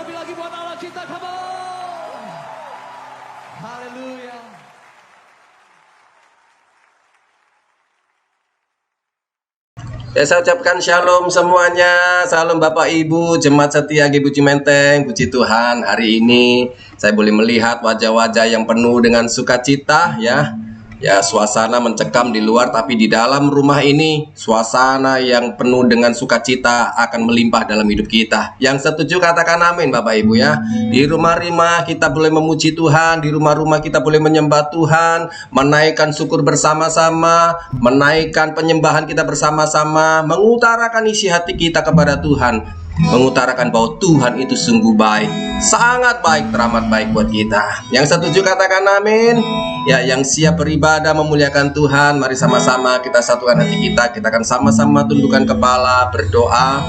lebih lagi buat Allah kita, come on. Haleluya. Ya, saya ucapkan shalom semuanya, salam Bapak Ibu, jemaat setia GBU Cimenteng. Puji Tuhan, hari ini saya boleh melihat wajah-wajah yang penuh dengan sukacita ya. Ya, suasana mencekam di luar, tapi di dalam rumah ini suasana yang penuh dengan sukacita akan melimpah dalam hidup kita. Yang setuju katakan amin Bapak Ibu ya. Di rumah-rumah kita boleh memuji Tuhan, di rumah-rumah kita boleh menyembah Tuhan, menaikkan syukur bersama-sama, menaikkan penyembahan kita bersama-sama, mengutarakan isi hati kita kepada Tuhan, mengutarakan bahwa Tuhan itu sungguh baik, sangat baik, teramat baik buat kita. Yang setuju katakan amin. Ya, yang siap beribadah memuliakan Tuhan, mari sama-sama kita satukan hati kita. Kita akan sama-sama tundukkan kepala, berdoa.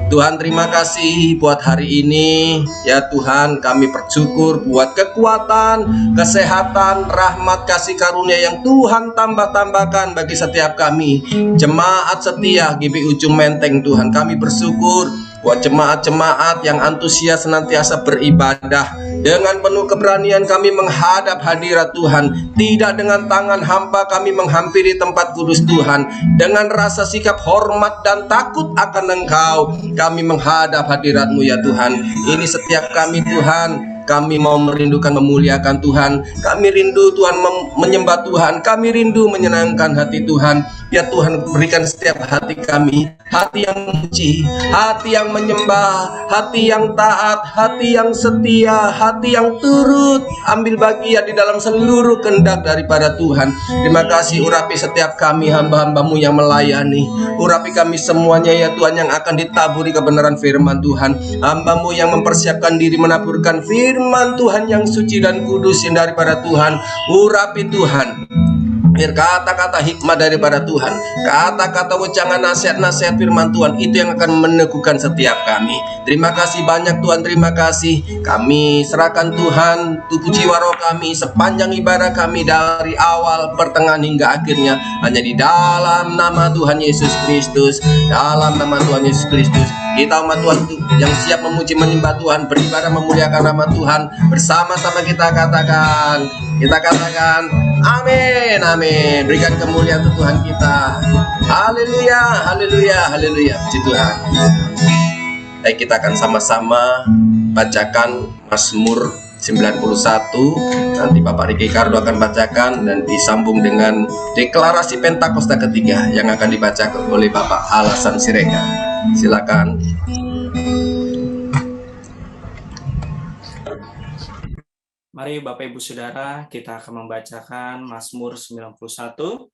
Tuhan, terima kasih buat hari ini. Ya Tuhan, kami bersyukur buat kekuatan, kesehatan, rahmat, kasih karunia yang Tuhan tambah-tambahkan bagi setiap kami jemaat setia GBU Cimenteng. Tuhan, kami bersyukur buat jemaat-jemaat yang antusias senantiasa beribadah dengan penuh keberanian. Kami menghadap hadirat Tuhan, tidak dengan tangan hampa kami menghampiri tempat kudus Tuhan, dengan rasa sikap hormat dan takut akan Engkau kami menghadap hadirat-Mu ya Tuhan. Ini setiap kami Tuhan, kami mau merindukan memuliakan Tuhan. Kami rindu Tuhan menyembah Tuhan. Kami rindu menyenangkan hati Tuhan. Ya Tuhan, berikan setiap hati kami hati yang memuji, hati yang menyembah, hati yang taat, hati yang setia, hati yang turut ambil bagian di dalam seluruh kehendak daripada Tuhan. Terima kasih, urapi setiap kami hamba-hamba-Mu yang melayani. Urapi kami semuanya ya Tuhan, yang akan ditaburi kebenaran firman Tuhan. Hamba-Mu yang mempersiapkan diri menaburkan firman Tuhan yang suci dan kudus daripada Tuhan. Urapi Tuhan, biar kata-kata hikmah daripada Tuhan, kata-kata wejangan, nasihat-nasihat firman Tuhan itu yang akan meneguhkan setiap kami. Terima kasih banyak Tuhan, terima kasih. Kami serahkan Tuhan tubuh jiwa roh kami sepanjang ibadah kami dari awal, pertengahan hingga akhirnya hanya di dalam nama Tuhan Yesus Kristus. Dalam nama Tuhan Yesus Kristus, kita umat Tuhan yang siap memuji menyembah Tuhan, beribadah memuliakan nama Tuhan, bersama-sama kita katakan amin, amin. Berikan kemuliaan untuk Tuhan kita. Haleluya, haleluya, haleluya. Puji Tuhan. Baik, kita akan sama-sama bacakan Mazmur 91. Nanti Bapak Riki Kardo akan bacakan dan disambung dengan deklarasi Pentakosta ketiga yang akan dibacakan oleh Bapak Alasan Siregar. Silakan. Mari Bapak Ibu Saudara, kita akan membacakan Mazmur 91.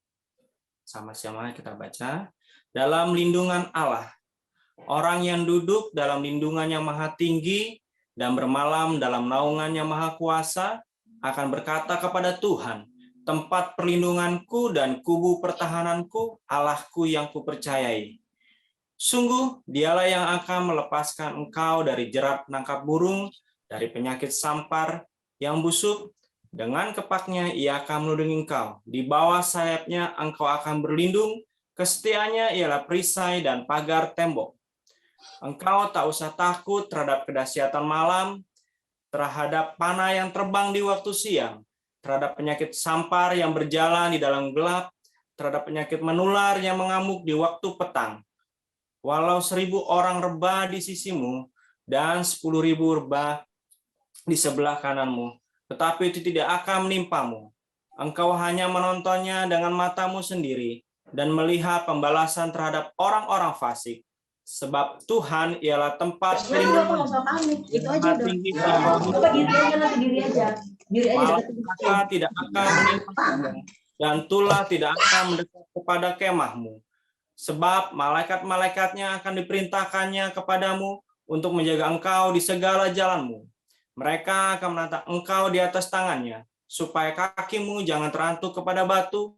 Sama-sama kita baca. Dalam lindungan Allah, orang yang duduk dalam lindungan yang maha tinggi dan bermalam dalam naungan yang maha kuasa akan berkata kepada Tuhan, tempat perlindunganku dan kubu pertahananku, Allahku yang kupercayai. Sungguh, dialah yang akan melepaskan engkau dari jerat penangkap burung, dari penyakit sampar yang busuk. Dengan kepaknya ia akan melindungi engkau. Di bawah sayapnya engkau akan berlindung. Kesetiaannya ialah perisai dan pagar tembok. Engkau tak usah takut terhadap kedahsyatan malam, terhadap panah yang terbang di waktu siang, terhadap penyakit sampar yang berjalan di dalam gelap, terhadap penyakit menular yang mengamuk di waktu petang. Walau 1.000 orang rebah di sisimu dan 10.000 rebah di sebelah kananmu, tetapi itu tidak akan menimpamu. Engkau hanya menontonnya dengan matamu sendiri dan melihat pembalasan terhadap orang-orang fasik. Sebab Tuhan ialah tempat perlindungan. Maka tidak akan menimpamu dan tulah tidak akan mendekat kepada kemahmu. Sebab malaikat-malaikatnya akan diperintahkannya kepadamu untuk menjaga engkau di segala jalanmu. Mereka akan menatang engkau di atas tangannya, supaya kakimu jangan terantuk kepada batu.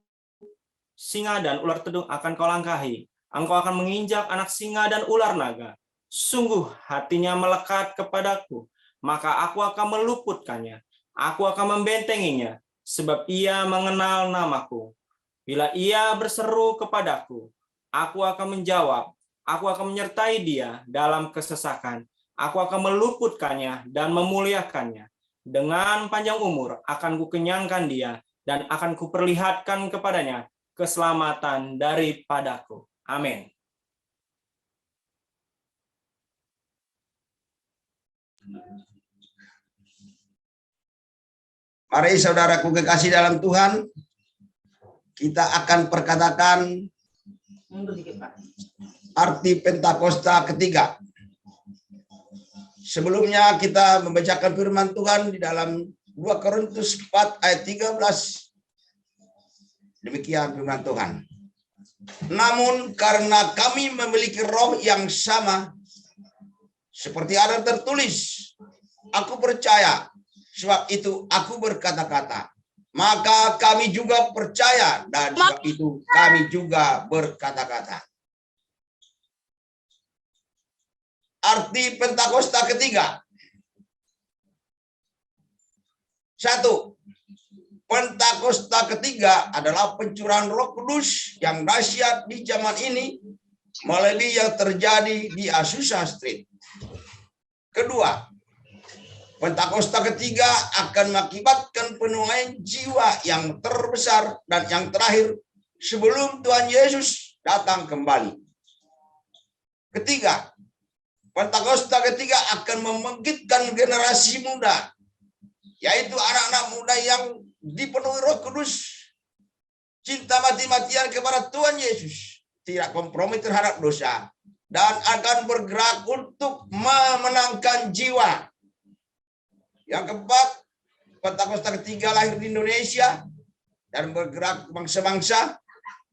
Singa dan ular tedung akan kau langkahi. Engkau akan menginjak anak singa dan ular naga. Sungguh hatinya melekat kepadaku, maka aku akan meluputkannya. Aku akan membentenginya, sebab ia mengenal namaku. Bila ia berseru kepadaku, aku akan menjawab. Aku akan menyertai dia dalam kesesakan. Aku akan meluputkannya dan memuliakannya. Dengan panjang umur akan kukenyangkan dia dan akan kuperlihatkan kepadanya keselamatan daripadaku. Amin. Mari saudaraku kekasih dalam Tuhan, kita akan perkatakan arti Pentakosta ketiga. Sebelumnya kita membacakan firman Tuhan di dalam 2 Korintus 4 ayat 13. Demikian firman Tuhan. Namun karena kami memiliki roh yang sama, seperti ada tertulis, aku percaya, sebab itu aku berkata-kata. Maka kami juga percaya, dan sebab itu kami juga berkata-kata. Arti Pentakosta ketiga. 1. Pentakosta ketiga adalah pencurahan Roh Kudus yang dahsyat di zaman ini melalui yang terjadi di Azusa Street. Kedua, Pentakosta ketiga akan mengakibatkan penuaian jiwa yang terbesar dan yang terakhir sebelum Tuhan Yesus datang kembali. Ketiga, Pentakosta ketiga akan membangkitkan generasi muda, yaitu anak-anak muda yang dipenuhi Roh Kudus, cinta mati-matian kepada Tuhan Yesus, tidak kompromi terhadap dosa, dan akan bergerak untuk memenangkan jiwa. Yang keempat, Pentakosta ketiga lahir di Indonesia dan bergerak bangsa-bangsa.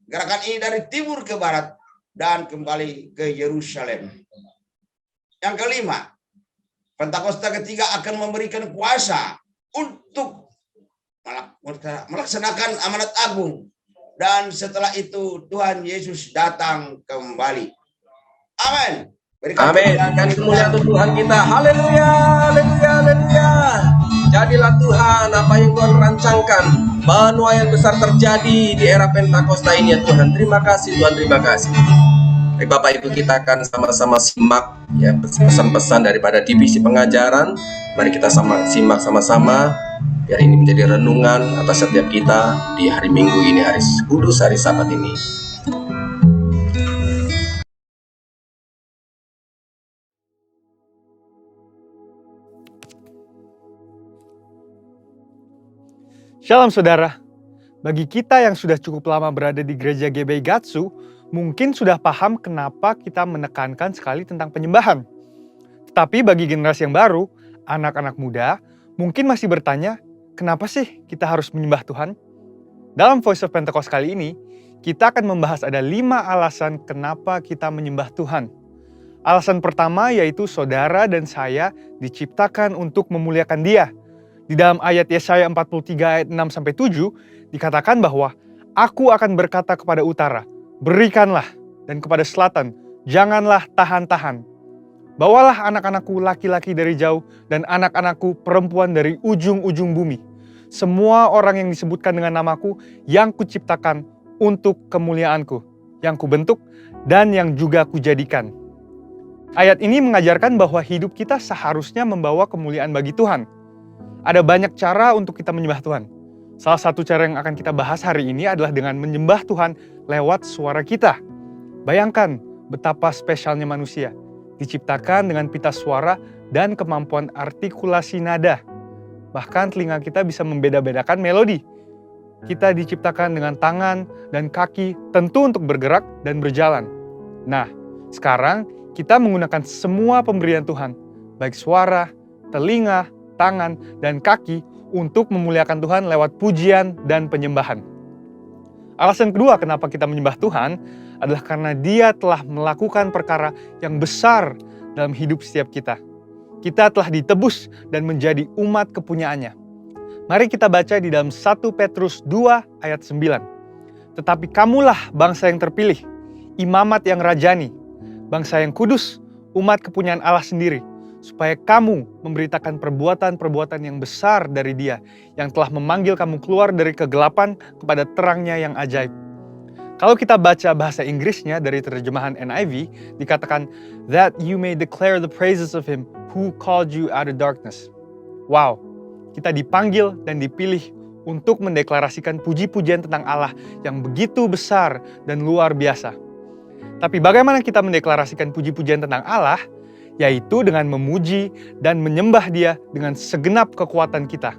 Gerakan ini dari timur ke barat dan kembali ke Yerusalem. Yang kelima, Pentakosta ketiga akan memberikan kuasa untuk melaksanakan amanat agung. Dan setelah itu Tuhan Yesus datang kembali. Amin. Amin. Berikan kemuliaan untuk Tuhan kita. Haleluya, haleluya, haleluya. Jadilah Tuhan apa yang Tuhan rancangkan. Penuaian besar terjadi di era Pentakosta ini ya Tuhan. Terima kasih Tuhan, terima kasih. Baik Bapak Ibu, kita akan sama-sama simak ya pesan-pesan daripada divisi pengajaran. Mari kita simak sama-sama biar ini menjadi renungan atas setiap kita di hari Minggu ini, hari kudus, hari Sabat ini. Shalom saudara, bagi kita yang sudah cukup lama berada di gereja GBI Gatsu, mungkin sudah paham kenapa kita menekankan sekali tentang penyembahan. Tetapi bagi generasi yang baru, anak-anak muda, mungkin masih bertanya, kenapa sih kita harus menyembah Tuhan? Dalam Voice of Pentecost kali ini, kita akan membahas ada 5 alasan kenapa kita menyembah Tuhan. Alasan pertama yaitu saudara dan saya diciptakan untuk memuliakan Dia. Di dalam ayat Yesaya 43 ayat 6-7 dikatakan bahwa aku akan berkata kepada utara, berikanlah, dan kepada selatan, janganlah tahan-tahan. Bawalah anak-anakku laki-laki dari jauh dan anak-anakku perempuan dari ujung-ujung bumi. Semua orang yang disebutkan dengan namaku yang kuciptakan untuk kemuliaanku, yang kubentuk dan yang juga kujadikan. Ayat ini mengajarkan bahwa hidup kita seharusnya membawa kemuliaan bagi Tuhan. Ada banyak cara untuk kita menyembah Tuhan. Salah satu cara yang akan kita bahas hari ini adalah dengan menyembah Tuhan lewat suara kita. Bayangkan betapa spesialnya manusia, diciptakan dengan pita suara dan kemampuan artikulasi nada. Bahkan telinga kita bisa membeda-bedakan melodi. Kita diciptakan dengan tangan dan kaki tentu untuk bergerak dan berjalan. Nah, sekarang kita menggunakan semua pemberian Tuhan, baik suara, telinga, tangan, dan kaki untuk memuliakan Tuhan lewat pujian dan penyembahan. Alasan kedua kenapa kita menyembah Tuhan adalah karena Dia telah melakukan perkara yang besar dalam hidup setiap kita. Kita telah ditebus dan menjadi umat kepunyaannya. Mari kita baca di dalam 1 Petrus 2 ayat 9. Tetapi kamulah bangsa yang terpilih, imamat yang rajani, bangsa yang kudus, umat kepunyaan Allah sendiri, supaya kamu memberitakan perbuatan-perbuatan yang besar dari Dia yang telah memanggil kamu keluar dari kegelapan kepada terangnya yang ajaib. Kalau kita baca bahasa Inggrisnya dari terjemahan NIV, dikatakan, that you may declare the praises of him who called you out of darkness. Wow, kita dipanggil dan dipilih untuk mendeklarasikan puji-pujian tentang Allah yang begitu besar dan luar biasa. Tapi bagaimana kita mendeklarasikan puji-pujian tentang Allah? Yaitu dengan memuji dan menyembah Dia dengan segenap kekuatan kita.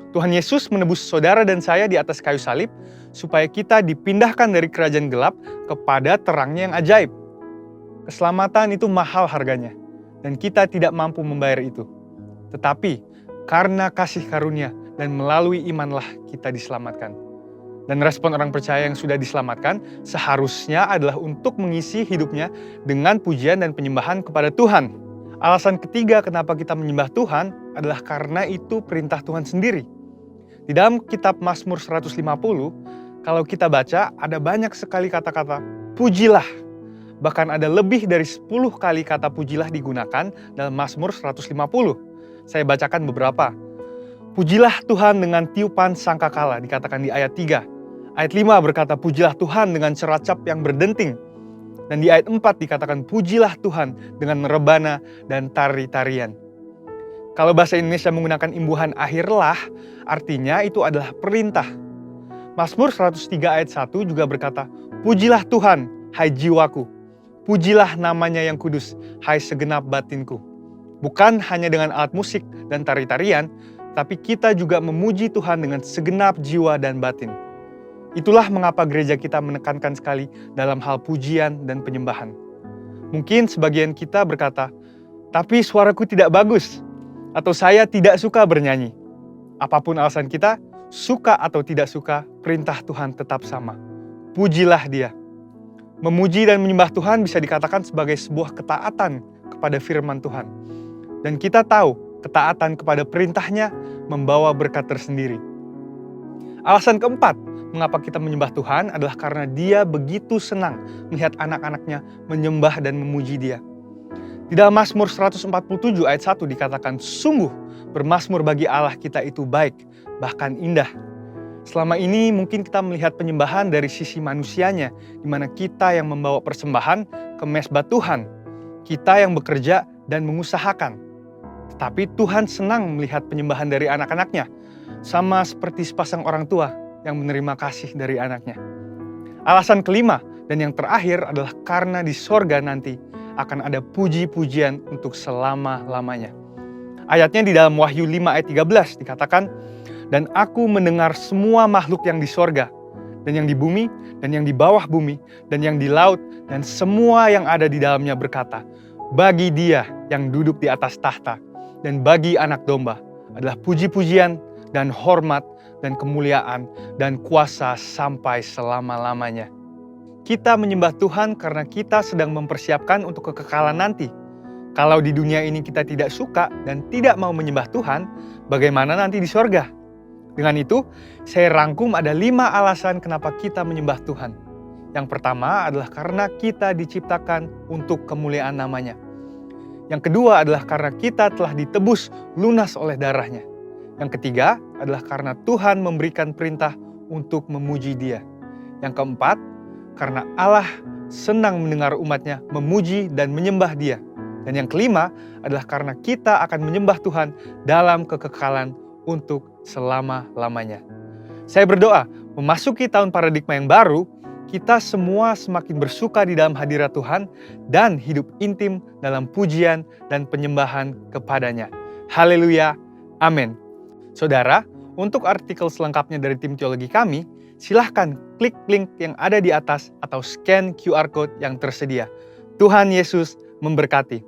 Tuhan Yesus menebus saudara dan saya di atas kayu salib supaya kita dipindahkan dari kerajaan gelap kepada terangnya yang ajaib. Keselamatan itu mahal harganya dan kita tidak mampu membayar itu. Tetapi karena kasih karunia dan melalui imanlah kita diselamatkan. Dan respon orang percaya yang sudah diselamatkan seharusnya adalah untuk mengisi hidupnya dengan pujian dan penyembahan kepada Tuhan. Alasan ketiga kenapa kita menyembah Tuhan adalah karena itu perintah Tuhan sendiri. Di dalam kitab Mazmur 150, kalau kita baca ada banyak sekali kata-kata pujilah. Bahkan ada lebih dari 10 kali kata pujilah digunakan dalam Mazmur 150. Saya bacakan beberapa. Pujilah Tuhan dengan tiupan sangkakala, dikatakan di ayat 3. Ayat 5 berkata, pujilah Tuhan dengan ceracap yang berdenting. Dan di ayat 4 dikatakan, pujilah Tuhan dengan rebana dan tari-tarian. Kalau bahasa Indonesia menggunakan imbuhan akhirlah, artinya itu adalah perintah. Mazmur 103 ayat 1 juga berkata, pujilah Tuhan, hai jiwaku. Pujilah namanya yang kudus, hai segenap batinku. Bukan hanya dengan alat musik dan tari-tarian, tapi kita juga memuji Tuhan dengan segenap jiwa dan batin. Itulah mengapa gereja kita menekankan sekali dalam hal pujian dan penyembahan. Mungkin sebagian kita berkata, tapi suaraku tidak bagus, atau saya tidak suka bernyanyi. Apapun alasan kita, suka atau tidak suka, perintah Tuhan tetap sama. Pujilah Dia. Memuji dan menyembah Tuhan bisa dikatakan sebagai sebuah ketaatan kepada firman Tuhan. Dan kita tahu, ketaatan kepada perintahnya membawa berkat tersendiri. Alasan keempat, mengapa kita menyembah Tuhan adalah karena Dia begitu senang melihat anak-anaknya menyembah dan memuji Dia. Di dalam Mazmur 147 ayat 1 dikatakan, sungguh bermazmur bagi Allah kita itu baik, bahkan indah. Selama ini mungkin kita melihat penyembahan dari sisi manusianya, di mana kita yang membawa persembahan ke mezbah Tuhan, kita yang bekerja dan mengusahakan. Tetapi Tuhan senang melihat penyembahan dari anak-anaknya, sama seperti sepasang orang tua yang menerima kasih dari anaknya. Alasan kelima dan yang terakhir adalah karena di sorga nanti akan ada puji-pujian untuk selama-lamanya. Ayatnya di dalam Wahyu 5 ayat 13 dikatakan, dan aku mendengar semua makhluk yang di sorga, dan yang di bumi, dan yang di bawah bumi, dan yang di laut, dan semua yang ada di dalamnya berkata, bagi Dia yang duduk di atas tahta, dan bagi Anak Domba adalah puji-pujian dan hormat dan kemuliaan dan kuasa sampai selama-lamanya. Kita menyembah Tuhan karena kita sedang mempersiapkan untuk kekekalan nanti. Kalau di dunia ini kita tidak suka dan tidak mau menyembah Tuhan, bagaimana nanti di sorga? Dengan itu, saya rangkum ada 5 alasan kenapa kita menyembah Tuhan. Yang pertama adalah karena kita diciptakan untuk kemuliaan namanya. Yang kedua adalah karena kita telah ditebus lunas oleh darahnya. Yang ketiga adalah karena Tuhan memberikan perintah untuk memuji Dia. Yang keempat, karena Allah senang mendengar umatnya memuji dan menyembah Dia. Dan yang kelima adalah karena kita akan menyembah Tuhan dalam kekekalan untuk selama-lamanya. Saya berdoa, memasuki tahun paradigma yang baru, kita semua semakin bersuka di dalam hadirat Tuhan dan hidup intim dalam pujian dan penyembahan kepadanya. Haleluya, amin. Saudara, untuk artikel selengkapnya dari tim teologi kami, silahkan klik link yang ada di atas atau scan QR Code yang tersedia. Tuhan Yesus memberkati.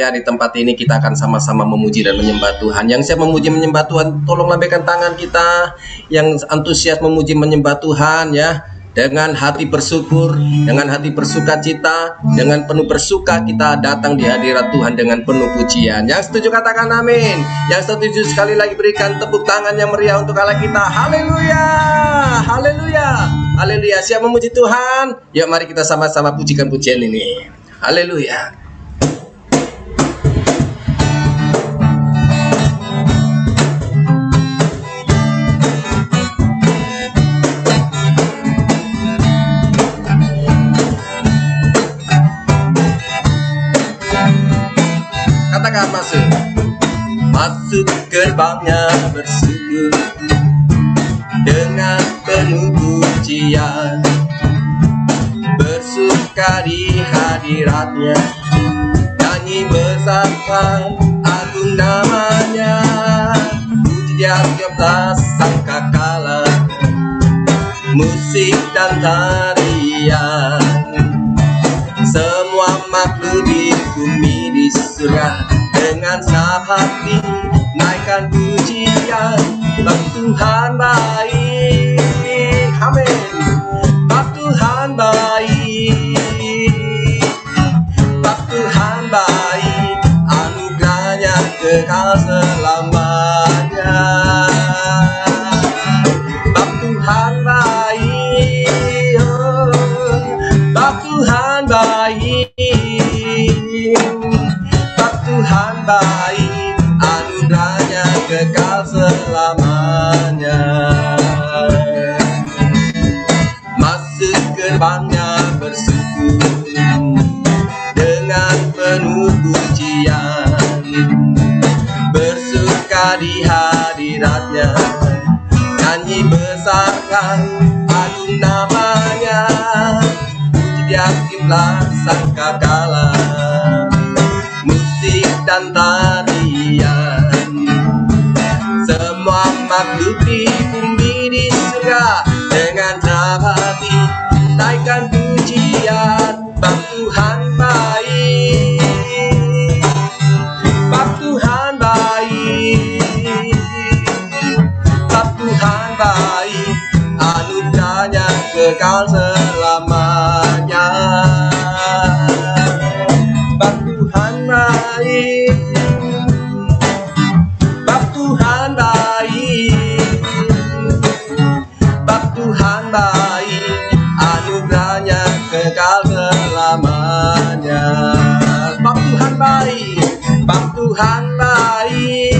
Di tempat ini kita akan sama-sama memuji dan menyembah Tuhan. Yang siap memuji menyembah Tuhan, tolong lambaikan tangan kita. Yang antusias memuji menyembah Tuhan ya. dengan hati bersyukur, dengan hati bersukacita, dengan penuh bersuka kita datang di hadirat Tuhan dengan penuh pujian. Yang setuju katakan amin. Yang setuju sekali lagi berikan tepuk tangan yang meriah untuk Allah kita. Haleluya, haleluya, haleluya. Siap memuji Tuhan? Yuk mari kita sama-sama pujikan pujian ini. Haleluya. Katakan masuk gerbangnya bersyukur dengan penuh pujian, bersuka di hadiratnya, nyanyi besarkan agung namanya, puji dia tiap sangkakala, musik dan tarian, semua makhluk di bumi di surga dengan senang hati naikkan pujian. Bagi Tuhan baik, amin. Bagi Tuhan baik, bagi Tuhan baik, anugerahnya kekal selamanya. Bagi Tuhan baik, oh, bagi Tuhan baik, bagi Tuhan baik, anugerahnya kekal selamanya. Masuk gerbangnya bersyukur dengan penuh pujian, bersuka di hadiratnya, nyanyi besarkan agung namanya, puji dia kiblat sangkakala, musik dan tarian, semua makhluk di bumi di surga dengan senang hati naikkan pujian. Bagi Tuhan baik, bagi Tuhan baik, bagi Tuhan baik, anugerahnya kekal selamanya. Bagi Tuhan baik, bagi Tuhan baik, bagi Tuhan baik, anugerahnya kekal selamanya. Bagi Tuhan baik, bagi Tuhan baik,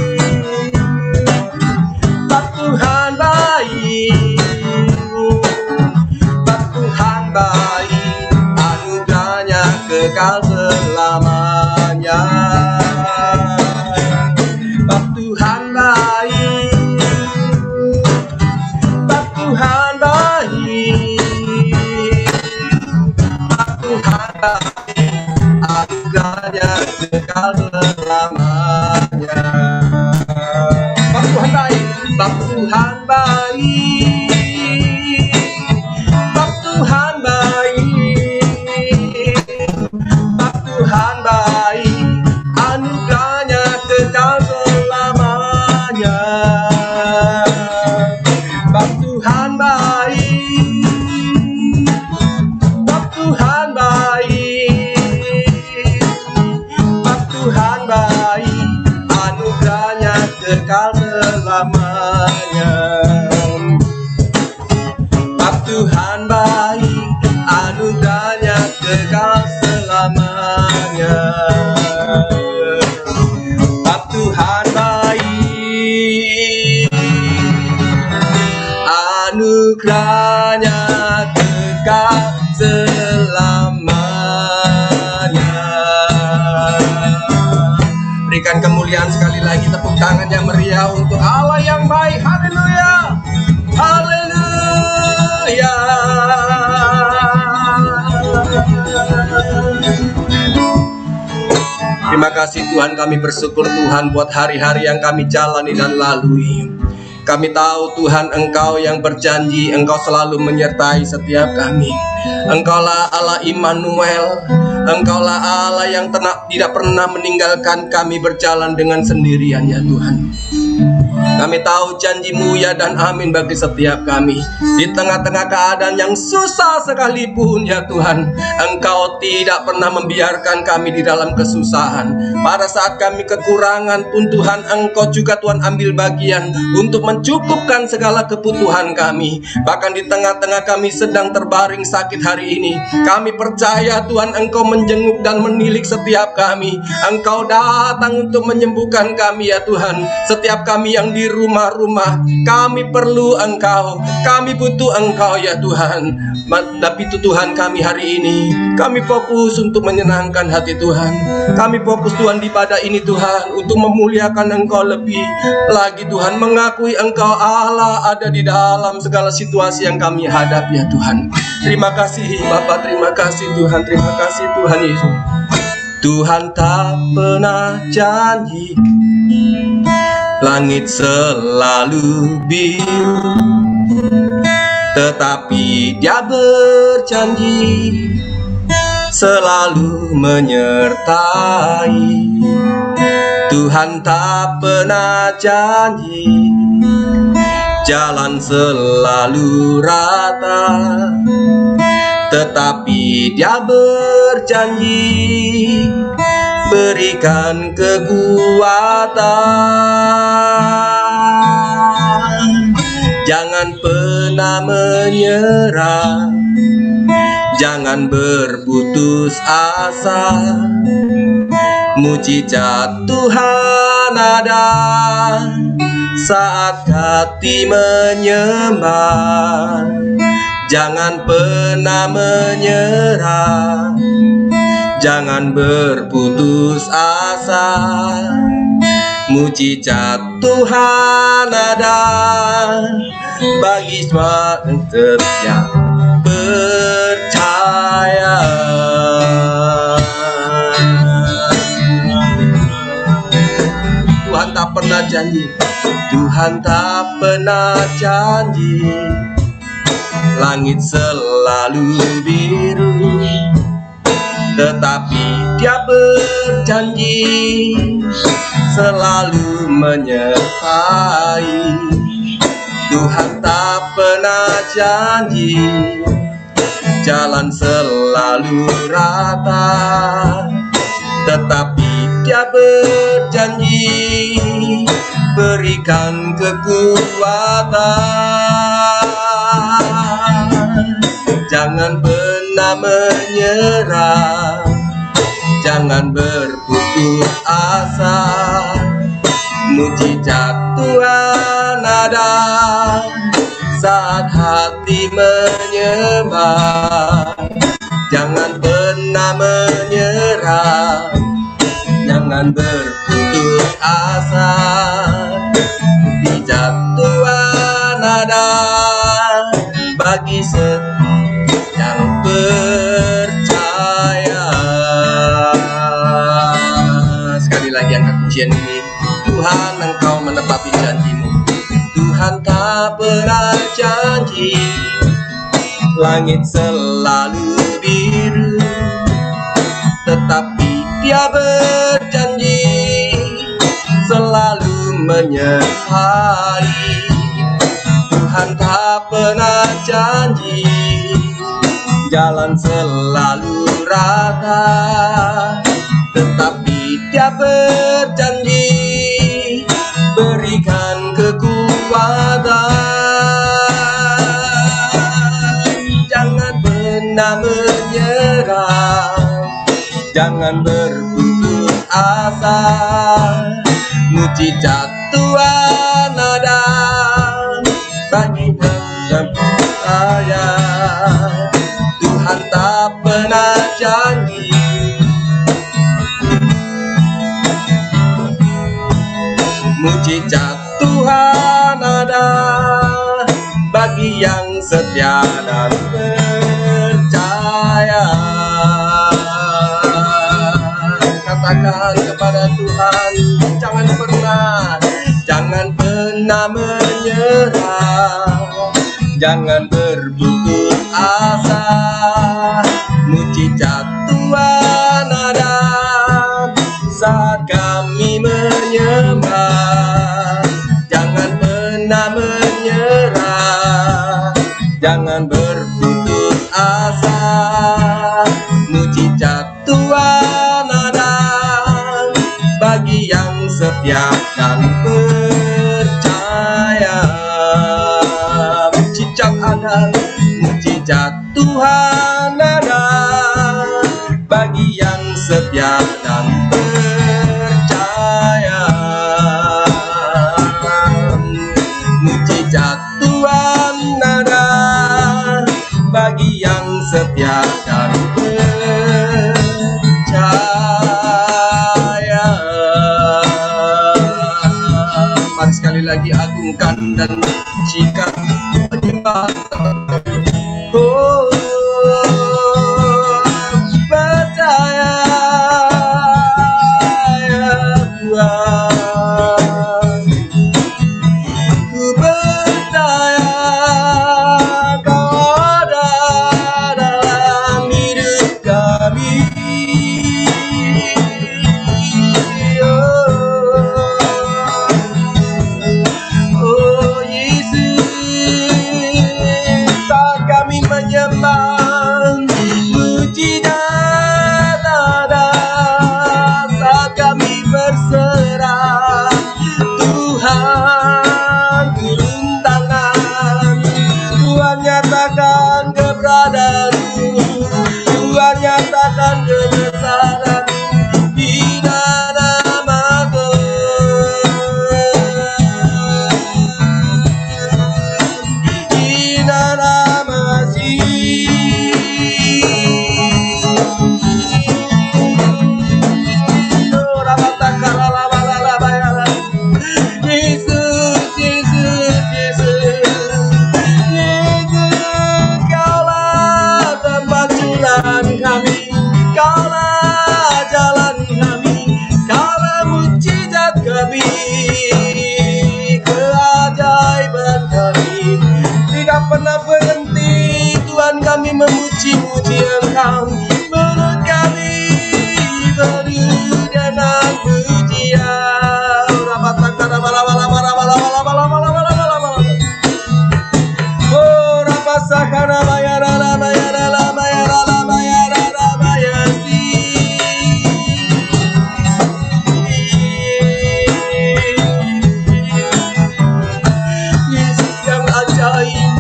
bagi Tuhan baik, bagi Tuhan baik, anugerahnya kekal selamanya. Bagi Tuhan baik, bagi Tuhan baik, bagi Tuhan baik, anugerahnya kekal selamanya. Bagi Tuhan baik, bagi Tuhan baik, bagi Tuhan baik, bagi Tuhan baik, anugerahnya kekal selamanya. Bagi Tuhan baik, bagi Tuhan baik, bagi Tuhan baik, anugerahnya kekal selamanya. Bagi Tuhan baik, anugerahnya kekal selamanya. Bagi Tuhan baik, anugerahnya kekal selamanya. Berikan kemuliaan sekali lagi, tepuk tangan yang meriah untuk Allah yang baik. Haleluya, haleluya. Terima kasih Tuhan, kami bersyukur Tuhan buat hari-hari yang kami jalani dan lalui. Kami tahu Tuhan Engkau yang berjanji, Engkau selalu menyertai setiap kami. Engkaulah Allah Immanuel, Engkaulah Allah yang tidak pernah meninggalkan kami berjalan dengan sendirian ya Tuhan. Kami tahu janji-Mu ya dan amin bagi setiap kami. Di tengah-tengah keadaan yang susah sekalipun ya Tuhan, Engkau tidak pernah membiarkan kami di dalam kesusahan. Pada saat kami kekurangan pun Tuhan, Engkau juga Tuhan ambil bagian untuk mencukupkan segala kebutuhan kami. Bahkan di tengah-tengah kami sedang terbaring sakit hari ini, kami percaya Tuhan Engkau menjenguk dan menilik setiap kami. Engkau datang untuk menyembuhkan kami ya Tuhan. Setiap kami yang di rumah-rumah, kami perlu Engkau, kami butuh Engkau ya Tuhan. Tapi itu Tuhan, kami hari ini, kami fokus untuk menyenangkan hati Tuhan. Kami fokus Tuhan di pada ini Tuhan, untuk memuliakan Engkau lebih lagi Tuhan, mengakui Engkau Allah ada di dalam segala situasi yang kami hadapi ya Tuhan. Terima kasih Bapa, terima kasih Tuhan, terima kasih Tuhan Yesus. Tuhan tak pernah janji langit selalu biru, tetapi Dia berjanji selalu menyertai. Tuhan tak pernah janji jalan selalu rata, tetapi Dia berjanji berikan kekuatan. Jangan pernah menyerah, jangan berputus asa. Mujizat Tuhan ada saat hati menyembah. Jangan pernah menyerah, jangan berputus asa. Mujizat Tuhan ada bagi semua yang setia percaya. Tuhan tak pernah janji, Tuhan tak pernah janji langit selalu biru, tetapi Dia berjanji selalu menyertai. Tuhan tak pernah janji jalan selalu rata, tetapi Dia berjanji berikan kekuatan. Jangan pernah menyerah, jangan berputus asa. Mujizat Tuhan ada saat hati menyembah. Jangan pernah menyerah, jangan berputus asa. Mujizat Tuhan ada bagi setiap yang percaya. Sekali lagi angkat pujian ini. Tuhan, Engkau menepati janji-Mu. Tuhan tak pernah janji langit selalu biru, tetapi Dia berjanji selalu menyertai. Tuhan tak pernah janji jalan selalu rata, tetapi Dia berjanji berikan kekuatan. Jangan pernah menyerah, jangan berputus asa. Mujizat Tuhan ada bagi yang percaya. Tuhan tak pernah janji mujizat Tuhan ada bagi yang setia dan percaya. Katakan kepada Tuhan, jangan pernah menyerah, jangan berputus asa. Mujizat Tuhan ada saat kami menyembah. Mari sekali lagi agungkan dan mujikan penyembah. Oh, percaya ya Tuhan, ku percaya Kau ada dalam hidup kami. Oh Yesus, saat kami menyembah mujizat ada, saat kami berserah Tuhan turun tangan, Tuhan nyatakan keberadaan-Mu, Tuhan nyatakan kebesaran di dalam aku. Di dalam Yesus, Yesus, Yesus, Yesus, Kaulah tempat curahan kami, Kaulah jalan kami, Kaulah mujizat kami, keajaiban kami, tidak pernah berhenti Tuhan kami memuji-muji Engkau, mulut kami penuh dengan pujian. Oh, rapasakara bayara bayara bayara bayara bayasi. Yesus yang ajaib,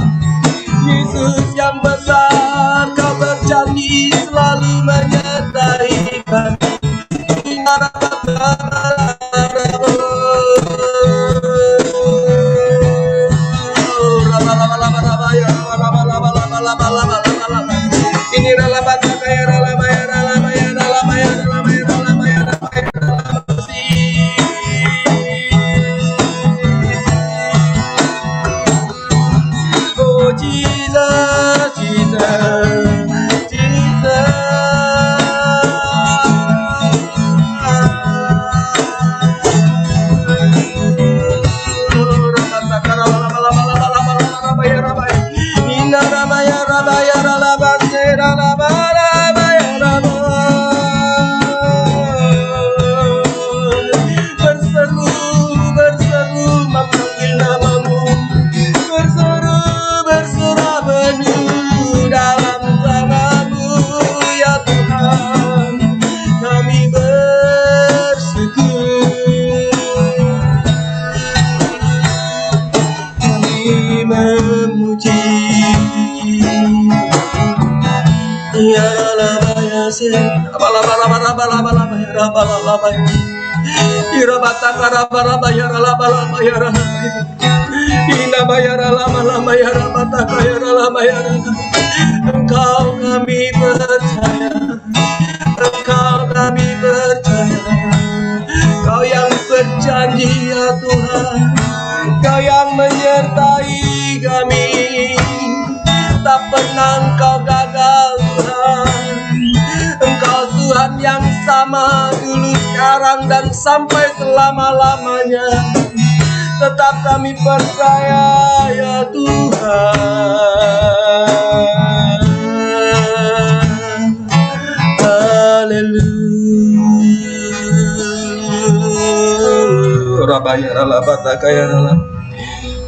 Yesus yang besar, Kau berjanji selalu menyertai kami. Ini rala bata kaya rala maya rala maya rala maya rala maya rala maya rala maya rala maya. Oh Jesus, Jesus, Jesus. Berseru, berseru memanggil namamu, berseru, berserah penuh dalam tanganmu ya Tuhan, kami bersyukur, kami memuji. Ya la se bala bala bala bala bala ya bala bala ira bataka bala bala ya la bala ya la ina bayara lama lama ya bataka ya lama ya. Engkau kami percaya, Engkau kami percaya, Kau yang berjanji ya Tuhan, Kau yang menyertai kami, tak pernah Engkau gagal Tuhan. Engkau Tuhan yang sama dulu, sekarang, dan sampai selama-lamanya. Tetap kami percaya ya Tuhan. Haleluya. Rabaya rala bataka ya rala.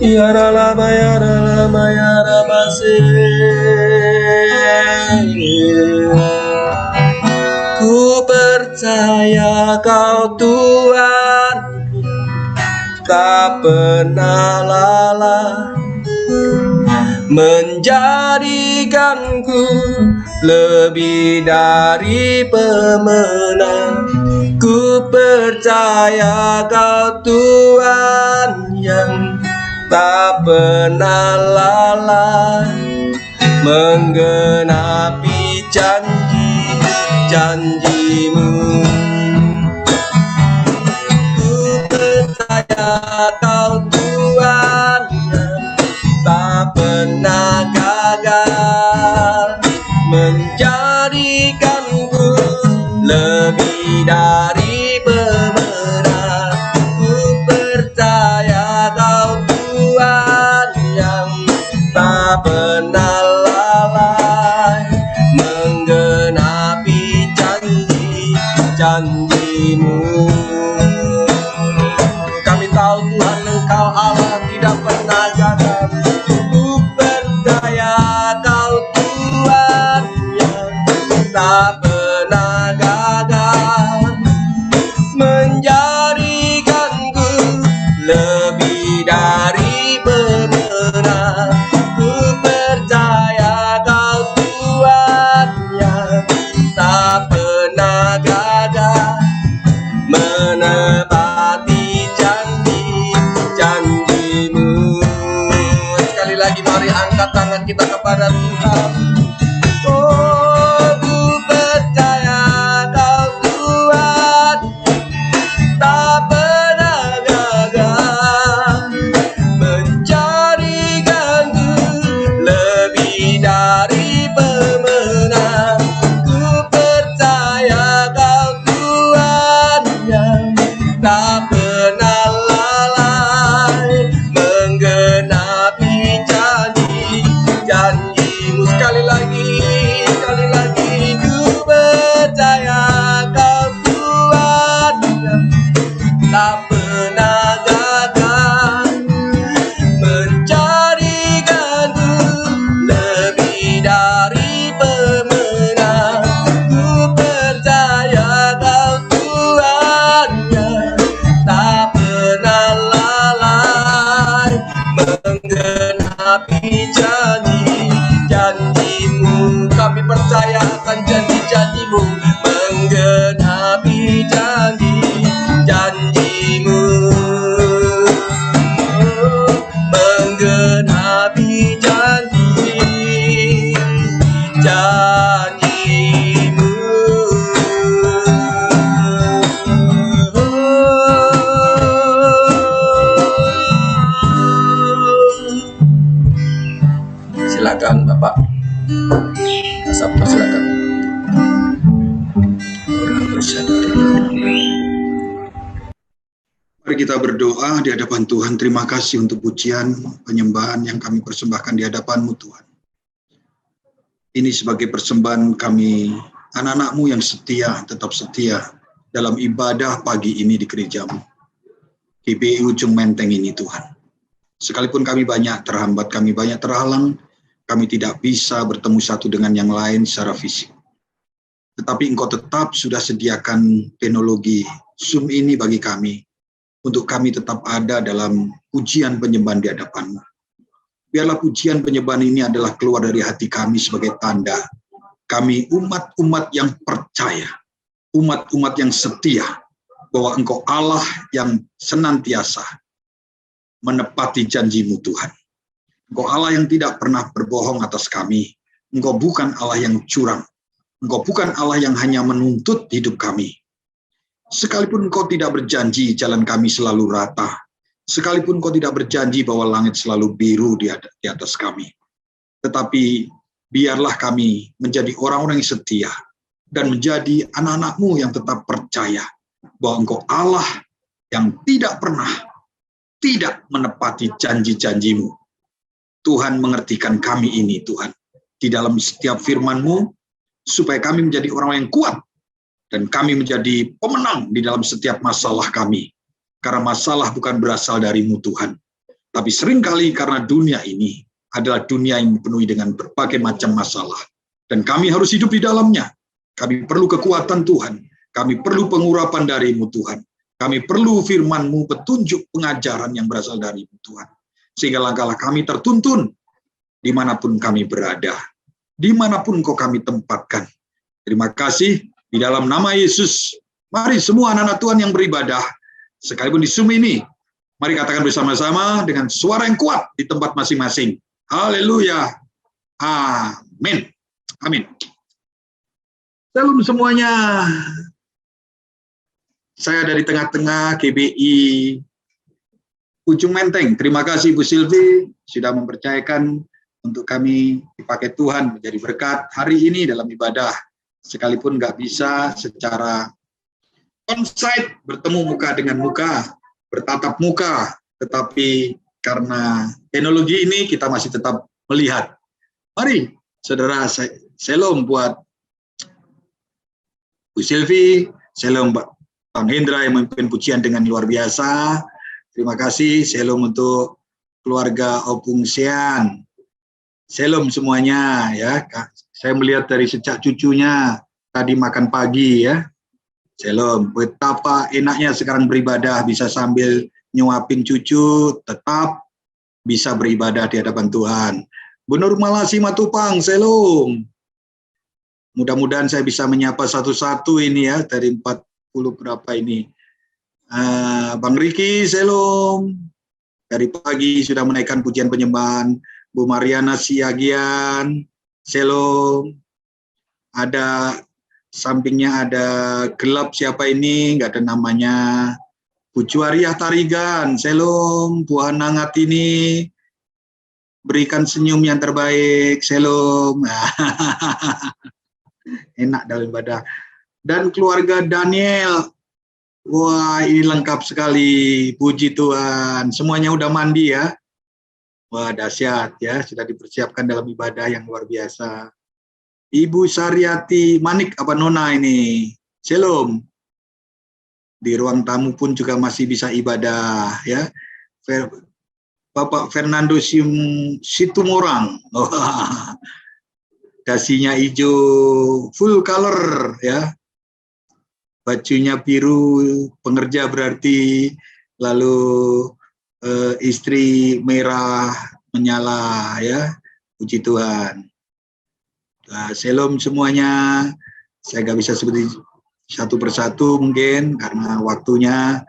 Ya rala maya rala maya rabase. Ku percaya Kau Tuhan tak pernah lelah menjadikanku lebih dari pemenang. Ku percaya Kau Tuhan yang tak pernah lelah menggenapi janji-janjimu. Ku percaya Kau Tuhan yang tak pernah gagal, menjadikanku lebih dari pemenang. Ku percaya Kau Tuhan yang tak pernah lalai, menggenapi janji-janji-Mu. Kami tahu Tuhan Engkau Allah tidak pernah gagal. Ku percaya Kau Tuhan yang tak pernah gagal, menjadikanku lebih dari pemenang. Ku percaya Kau Tuhan yang tak pernah gagal, menepati janji-janji-Mu. Sekali lagi mari angkat tangan kita kepada Tuhan. Oh, ku percaya Kau Tuhan tak pernah gagal, menjadikanku lebih dari pemenang. Ku percaya Kau Tuhan yang tak pernah lalai, menggenapi janji-janji-Mu. Sekali lagi, ku percaya Kau Tuhan yang tak pernah gagal, menjadikanku lebih dari pemenang. Ku percaya Kau Tuhan yang tak pernah lalai, menggenapi janji-janji-Mu. Kami percaya akan janji-janji-Mu, menggenapi janji-janji-Mu, menggenapi janji-janji-Mu. Silakan Bapak. Sabtu silakan. Mari kita berdoa di hadapan Tuhan. Terima kasih untuk pujian, penyembahan yang kami persembahkan di hadapan-Mu Tuhan. Ini sebagai persembahan kami, anak-anak-Mu yang setia, tetap setia dalam ibadah pagi ini di gereja-Mu, GBI Ujung Menteng ini Tuhan. Sekalipun kami banyak terhambat, kami banyak terhalang, kami tidak bisa bertemu satu dengan yang lain secara fisik. Tetapi Engkau tetap sudah sediakan teknologi Zoom ini bagi kami, untuk kami tetap ada dalam pujian penyembahan di hadapan-Mu. Biarlah pujian penyembahan ini adalah keluar dari hati kami sebagai tanda kami umat-umat yang percaya, umat-umat yang setia, bahwa Engkau Allah yang senantiasa menepati janji-Mu Tuhan. Engkau Allah yang tidak pernah berbohong atas kami. Engkau bukan Allah yang curang. Engkau bukan Allah yang hanya menuntut hidup kami. Sekalipun Engkau tidak berjanji jalan kami selalu rata, sekalipun Engkau tidak berjanji bahwa langit selalu biru di atas kami, tetapi biarlah kami menjadi orang-orang yang setia dan menjadi anak-anak-Mu yang tetap percaya bahwa Engkau Allah yang tidak pernah tidak menepati janji-janji-Mu. Tuhan mengertikan kami ini Tuhan, di dalam setiap firman-Mu, supaya kami menjadi orang yang kuat, dan kami menjadi pemenang di dalam setiap masalah kami. Karena masalah bukan berasal dari-Mu Tuhan, tapi seringkali karena dunia ini adalah dunia yang dipenuhi dengan berbagai macam masalah, dan kami harus hidup di dalamnya. Kami perlu kekuatan Tuhan, kami perlu pengurapan dari-Mu Tuhan, kami perlu firman-Mu, petunjuk pengajaran yang berasal dari-Mu Tuhan, sehingga langkah-langkah kami tertuntun dimanapun kami berada, dimanapun Engkau kami tempatkan. Terima kasih, di dalam nama Yesus. Mari semua anak-anak Tuhan yang beribadah, sekalipun di Zoom ini, mari katakan bersama-sama dengan suara yang kuat di tempat masing-masing. Haleluya. Amin. Amin. Shalom semuanya. Saya dari tengah-tengah GBI Ujung Menteng, terima kasih Bu Silvi sudah mempercayakan untuk kami dipakai Tuhan menjadi berkat hari ini dalam ibadah. Sekalipun nggak bisa secara on-site bertemu muka dengan muka, bertatap muka, tetapi karena teknologi ini kita masih tetap melihat. Mari, saudara, shalom buat Bu Silvi, shalom Bang Hendra yang memimpin pujian dengan luar biasa. Terima kasih, shalom untuk keluarga Opung Sean. Shalom semuanya ya. Saya melihat dari sejak cucunya tadi makan pagi ya. Shalom. Betapa enaknya sekarang beribadah bisa sambil nyuapin cucu, tetap bisa beribadah di hadapan Tuhan. Bu Nur Malasi Matupang, shalom. Mudah-mudahan saya bisa menyapa satu-satu ini ya dari 40 berapa ini. Bang Riki, shalom. Dari pagi sudah menaikkan pujian penyembahan. Bu Mariana Siagian, shalom. Ada sampingnya ada gelap siapa ini, nggak ada namanya. Bu Juariah Tarigan, shalom. Bu Hanangat ini, berikan senyum yang terbaik, shalom. Enak dalam ibadah. Dan keluarga Daniel, wah ini lengkap sekali, puji Tuhan. Semuanya udah mandi ya. Wah dahsyat ya, sudah dipersiapkan dalam ibadah yang luar biasa. Ibu Saryati Manik apa Nona ini, shalom. Di ruang tamu pun juga masih bisa ibadah ya. Bapak Fernando Situmorang, dasinya hijau, full color ya. Bajunya biru, pengerja berarti, lalu istri merah menyala ya, puji Tuhan. Nah, shalom semuanya. Saya nggak bisa seperti satu persatu mungkin karena waktunya.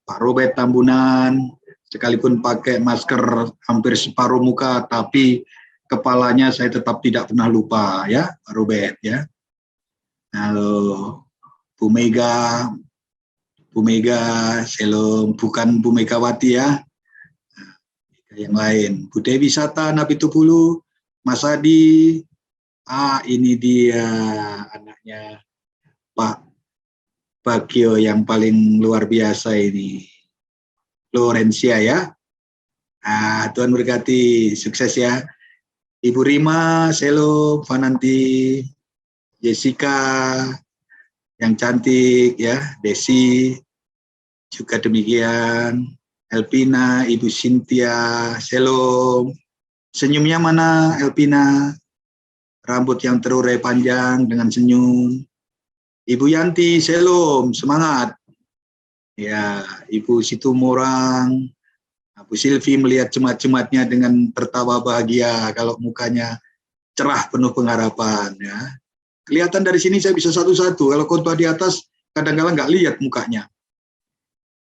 Pak Robert Tambunan, sekalipun pakai masker hampir separuh muka, tapi kepalanya saya tetap tidak pernah lupa ya, Pak Robert ya. Halo, Bu Mega, shalom, bukan Bu Megawati ya. Yang lain, Bu Dewi Sata, Nabi Tupulu, Mas Adi, ini dia anaknya Pak Bagio yang paling luar biasa ini, Florencia ya. Tuhan berkati, sukses ya. Ibu Rima, shalom, Fananti, Jessica, yang cantik ya, Desi, juga demikian. Elpina, Ibu Cynthia, shalom. Senyumnya mana Elpina? Rambut yang terurai panjang dengan senyum. Ibu Yanti, shalom, semangat. Ya, Ibu Situmorang, Bu Silvi melihat jemaat-jemaatnya dengan tertawa bahagia kalau mukanya cerah penuh pengharapan ya. Kelihatan dari sini saya bisa satu-satu. Kalau khotbah di atas kadang-kadang nggak lihat mukanya.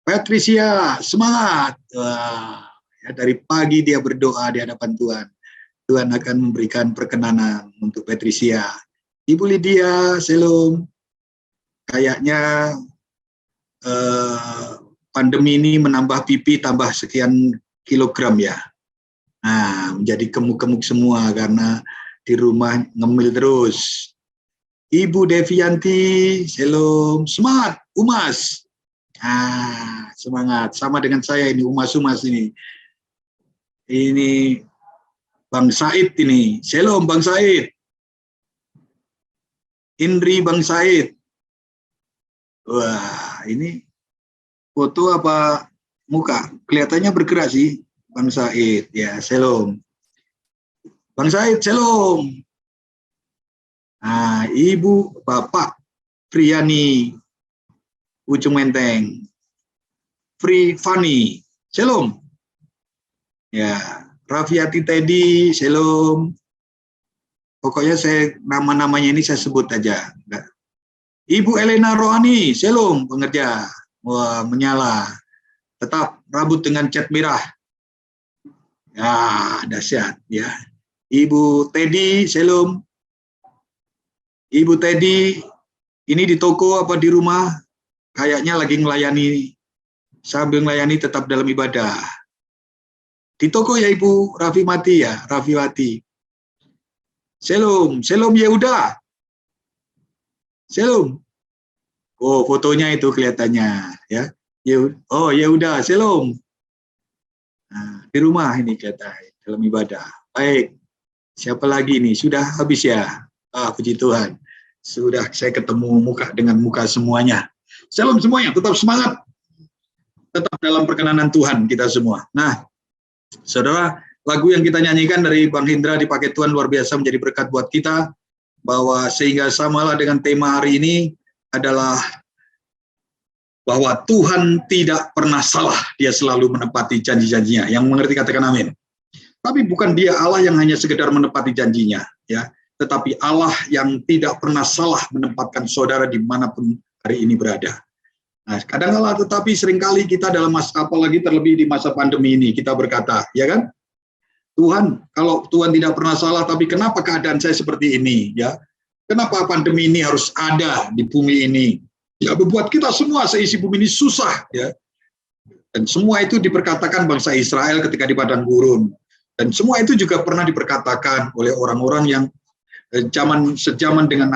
Patricia, semangat. Wah, ya, dari pagi dia berdoa di hadapan Tuhan. Tuhan akan memberikan perkenanan untuk Patricia. Ibu Lydia, shalom. Kayaknya pandemi ini menambah pipi tambah sekian kilogram ya. Nah, menjadi gemuk-gemuk semua karena di rumah ngemil terus. Ibu Devianti, shalom. Semangat, Umas. Semangat. Sama dengan saya ini, Umas-umas ini. Ini Bang Said ini. Shalom Bang Said. Indri Bang Said. Wah, ini foto apa muka? Kelihatannya bergerak sih Bang Said. Ya, shalom. Bang Said, shalom. Ibu Bapak Priyani Ujung Menteng, Free Fani, shalom. Ya, Rafiati Teddy, shalom. Pokoknya saya nama-namanya ini saya sebut aja. Ibu Elena Rohani, shalom, pengerja. Wah, menyala. Tetap rambut dengan cat merah. Ya, dahsyat ya. Ibu Teddy, shalom. Ibu Teddy, ini di toko apa di rumah? Kayaknya lagi melayani, sambil melayani tetap dalam ibadah. Di toko ya Ibu Rafimati ya, Rafiwati. Shalom, Shalom Yehuda. Shalom. Oh, fotonya itu kelihatannya ya. Oh, Yehuda, Shalom. Nah, di rumah ini kelihatan dalam ibadah. Baik. Siapa lagi nih? Sudah habis ya? Puji Tuhan. Sudah saya ketemu muka dengan muka semuanya. Shalom semuanya, tetap semangat. Tetap dalam perkenanan Tuhan kita semua. Nah, saudara, lagu yang kita nyanyikan dari Bang Hindra dipakai Tuhan luar biasa menjadi berkat buat kita, bahwa sehingga samalah dengan tema hari ini adalah bahwa Tuhan tidak pernah salah, dia selalu menepati janji-janjinya. Yang mengerti katakan amin. Tapi bukan dia Allah yang hanya sekedar menepati janjinya, ya, tetapi Allah yang tidak pernah salah menempatkan saudara dimanapun hari ini berada. Nah, kadang-kala tetapi seringkali kita dalam masa, apalagi terlebih di masa pandemi ini, kita berkata, ya kan, Tuhan, kalau Tuhan tidak pernah salah, tapi kenapa keadaan saya seperti ini? Ya, kenapa pandemi ini harus ada di bumi ini? Ya, membuat kita semua seisi bumi ini susah. Ya, dan semua itu diperkatakan bangsa Israel ketika di padang gurun. Dan semua itu juga pernah diperkatakan oleh orang-orang yang sejaman dengan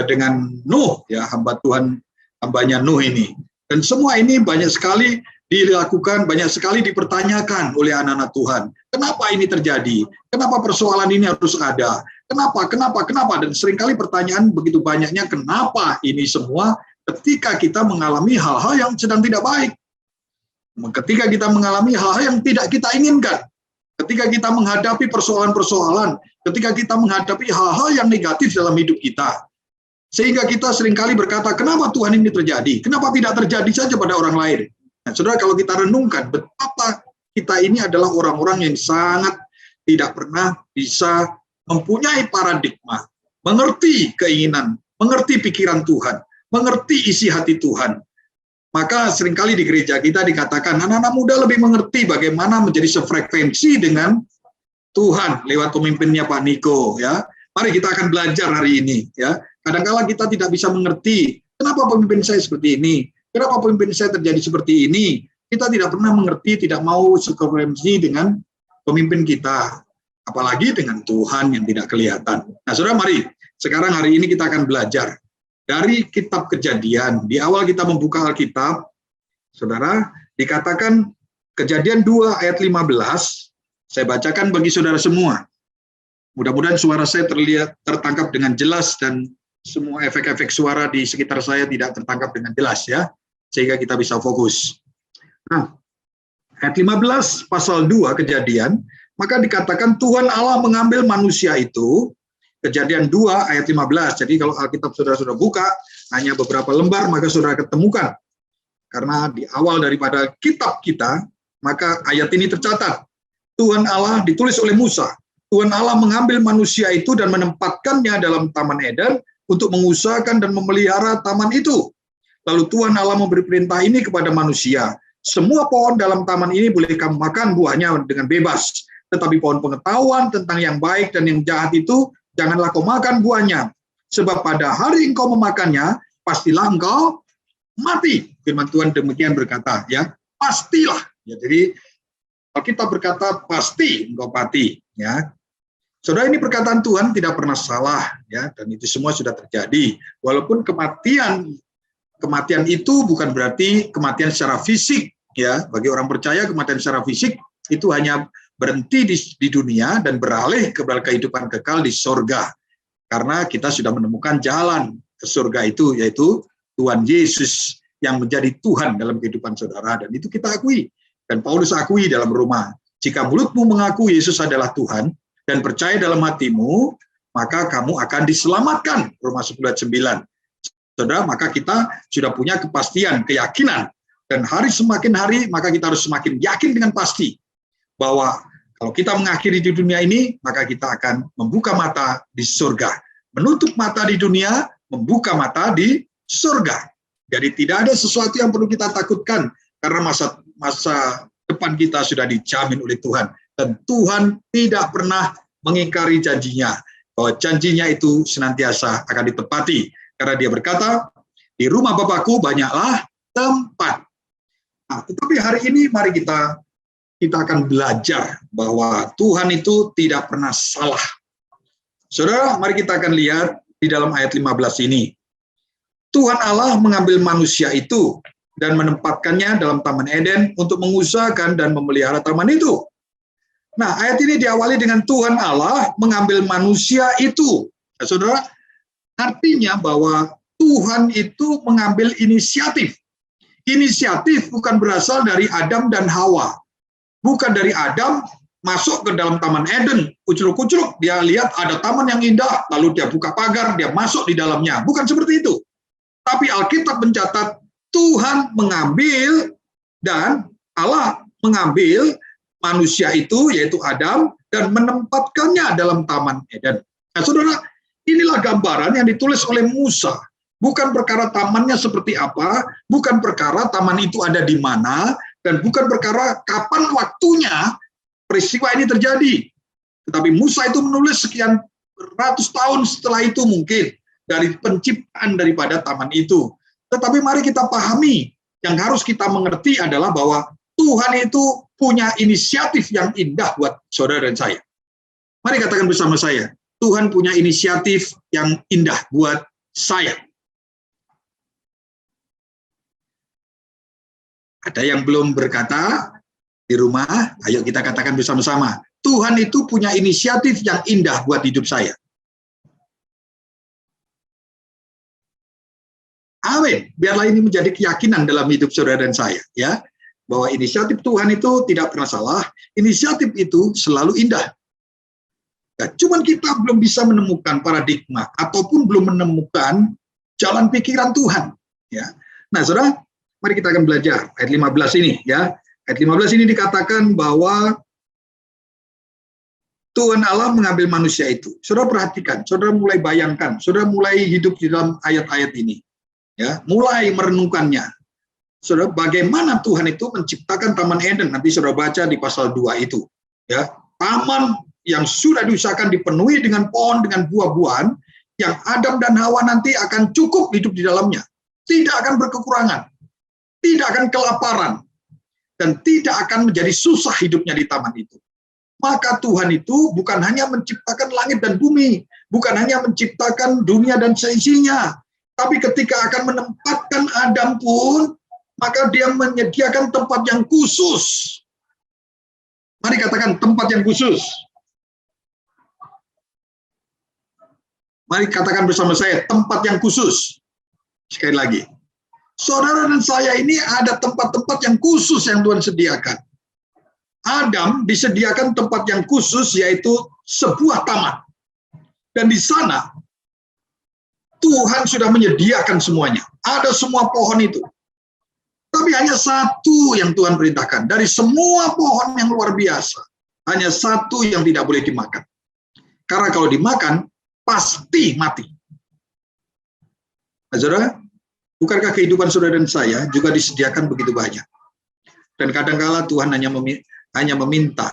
dengan Nuh, ya, hamba Tuhan, hambanya Nuh ini. Dan semua ini banyak sekali dilakukan, banyak sekali dipertanyakan oleh anak-anak Tuhan. Kenapa ini terjadi? Kenapa persoalan ini harus ada? Kenapa? Dan seringkali pertanyaan begitu banyaknya, kenapa ini semua ketika kita mengalami hal-hal yang sedang tidak baik. Ketika kita mengalami hal-hal yang tidak kita inginkan. Ketika kita menghadapi persoalan-persoalan. Ketika kita menghadapi hal-hal yang negatif dalam hidup kita. Sehingga kita seringkali berkata, kenapa Tuhan ini terjadi? Kenapa tidak terjadi saja pada orang lain? Nah, saudara, kalau kita renungkan betapa kita ini adalah orang-orang yang sangat tidak pernah bisa mempunyai paradigma, mengerti keinginan, mengerti pikiran Tuhan, mengerti isi hati Tuhan. Maka seringkali di gereja kita dikatakan anak-anak muda lebih mengerti bagaimana menjadi sefrekuensi dengan Tuhan lewat pemimpinnya Pak Niko. Ya, mari kita akan belajar hari ini. Ya, kadang-kala kita tidak bisa mengerti kenapa pemimpin saya seperti ini. Kenapa pemimpin saya terjadi seperti ini? Kita tidak pernah mengerti, tidak mau sefrekuensi dengan pemimpin kita. Apalagi dengan Tuhan yang tidak kelihatan. Nah, saudara, mari. Sekarang hari ini kita akan belajar. Dari kitab Kejadian. Di awal kita membuka Alkitab, saudara, dikatakan Kejadian 2 ayat 15. Saya bacakan bagi saudara semua. Mudah-mudahan suara saya tertangkap dengan jelas dan semua efek-efek suara di sekitar saya tidak tertangkap dengan jelas, ya. Sehingga kita bisa fokus. Nah, ayat 15 pasal 2 Kejadian, maka dikatakan Tuhan Allah mengambil manusia itu, Kejadian 2 ayat 15. Jadi kalau Alkitab saudara sudah buka, hanya beberapa lembar, maka saudara ketemukan. Karena di awal daripada kitab kita, maka ayat ini tercatat. Tuhan Allah ditulis oleh Musa. Tuhan Allah mengambil manusia itu dan menempatkannya dalam Taman Eden untuk mengusahakan dan memelihara taman itu. Lalu Tuhan Allah memberi perintah ini kepada manusia. Semua pohon dalam taman ini boleh kamu makan buahnya dengan bebas. Tetapi pohon pengetahuan tentang yang baik dan yang jahat itu, janganlah kau makan buahnya. Sebab pada hari engkau memakannya, pastilah engkau mati. Firman Tuhan demikian berkata, ya, pastilah. Ya, jadi Alkitab berkata, pasti engkau mati. Ya. Saudara, ini perkataan Tuhan tidak pernah salah, ya, dan itu semua sudah terjadi. Walaupun kematian itu bukan berarti kematian secara fisik, ya. Bagi orang percaya kematian secara fisik itu hanya berhenti di dunia dan beralih ke kehidupan kekal di sorga. Karena kita sudah menemukan jalan ke surga itu, yaitu Tuhan Yesus yang menjadi Tuhan dalam kehidupan saudara. Dan itu kita akui. Dan Paulus akui dalam Roma, jika mulutmu mengaku Yesus adalah Tuhan dan percaya dalam hatimu, maka kamu akan diselamatkan. Roma 10:9. Saudara, maka kita sudah punya kepastian, keyakinan. Dan semakin hari, maka kita harus semakin yakin dengan pasti bahwa kalau kita mengakhiri di dunia ini, maka kita akan membuka mata di surga. Menutup mata di dunia, membuka mata di surga. Jadi tidak ada sesuatu yang perlu kita takutkan, karena masa depan kita sudah dijamin oleh Tuhan. Dan Tuhan tidak pernah mengingkari janjinya, bahwa janjinya itu senantiasa akan ditepati. Karena dia berkata, di rumah Bapakku banyaklah tempat. Nah, tetapi hari ini mari kita kita akan belajar bahwa Tuhan itu tidak pernah salah. Saudara, mari kita akan lihat di dalam ayat 15 ini. Tuhan Allah mengambil manusia itu dan menempatkannya dalam Taman Eden untuk mengusahakan dan memelihara taman itu. Nah, ayat ini diawali dengan Tuhan Allah mengambil manusia itu. Nah, saudara, artinya bahwa Tuhan itu mengambil inisiatif. Inisiatif bukan berasal dari Adam dan Hawa. Bukan dari Adam masuk ke dalam Taman Eden, kucluk-kucluk, dia lihat ada taman yang indah, lalu dia buka pagar, dia masuk di dalamnya. Bukan seperti itu. Tapi Alkitab mencatat Tuhan mengambil dan Allah mengambil manusia itu, yaitu Adam, dan menempatkannya dalam Taman Eden. Nah, saudara, inilah gambaran yang ditulis oleh Musa. Bukan perkara tamannya seperti apa, bukan perkara taman itu ada di mana, dan bukan perkara kapan waktunya peristiwa ini terjadi. Tetapi Musa itu menulis sekian ratus tahun setelah itu mungkin, dari penciptaan daripada taman itu. Tetapi mari kita pahami, yang harus kita mengerti adalah bahwa Tuhan itu punya inisiatif yang indah buat saudara dan saya. Mari katakan bersama saya, Tuhan punya inisiatif yang indah buat saya. Ada yang belum berkata di rumah, ayo kita katakan bersama-sama, Tuhan itu punya inisiatif yang indah buat hidup saya. Amin. Biarlah ini menjadi keyakinan dalam hidup saudara dan saya, ya, bahwa inisiatif Tuhan itu tidak pernah salah, inisiatif itu selalu indah. Ya, cuman kita belum bisa menemukan paradigma ataupun belum menemukan jalan pikiran Tuhan, ya. Nah, saudara, mari kita akan belajar ayat 15 ini, ya. Ayat 15 ini dikatakan bahwa Tuhan Allah mengambil manusia itu. Saudara perhatikan, saudara mulai bayangkan, saudara mulai hidup di dalam ayat-ayat ini. Ya, mulai merenungkannya. Saudara, bagaimana Tuhan itu menciptakan Taman Eden, nanti saudara baca di pasal 2 itu. Ya, taman yang sudah diusahakan dipenuhi dengan pohon, dengan buah-buahan, yang Adam dan Hawa nanti akan cukup hidup di dalamnya. Tidak akan berkekurangan, tidak akan kelaparan, dan tidak akan menjadi susah hidupnya di taman itu. Maka Tuhan itu bukan hanya menciptakan langit dan bumi, bukan hanya menciptakan dunia dan seisinya, tapi ketika akan menempatkan Adam pun, maka dia menyediakan tempat yang khusus. Mari katakan tempat yang khusus. Mari katakan bersama saya, tempat yang khusus. Sekali lagi. Saudara dan saya ini ada tempat-tempat yang khusus yang Tuhan sediakan. Adam disediakan tempat yang khusus, yaitu sebuah taman. Dan di sana, Tuhan sudah menyediakan semuanya. Ada semua pohon itu. Tapi hanya satu yang Tuhan perintahkan. Dari semua pohon yang luar biasa, hanya satu yang tidak boleh dimakan. Karena kalau dimakan, pasti mati. Nah, saudara, bukankah kehidupan saudara dan saya juga disediakan begitu banyak? Dan kadang-kala Tuhan hanya meminta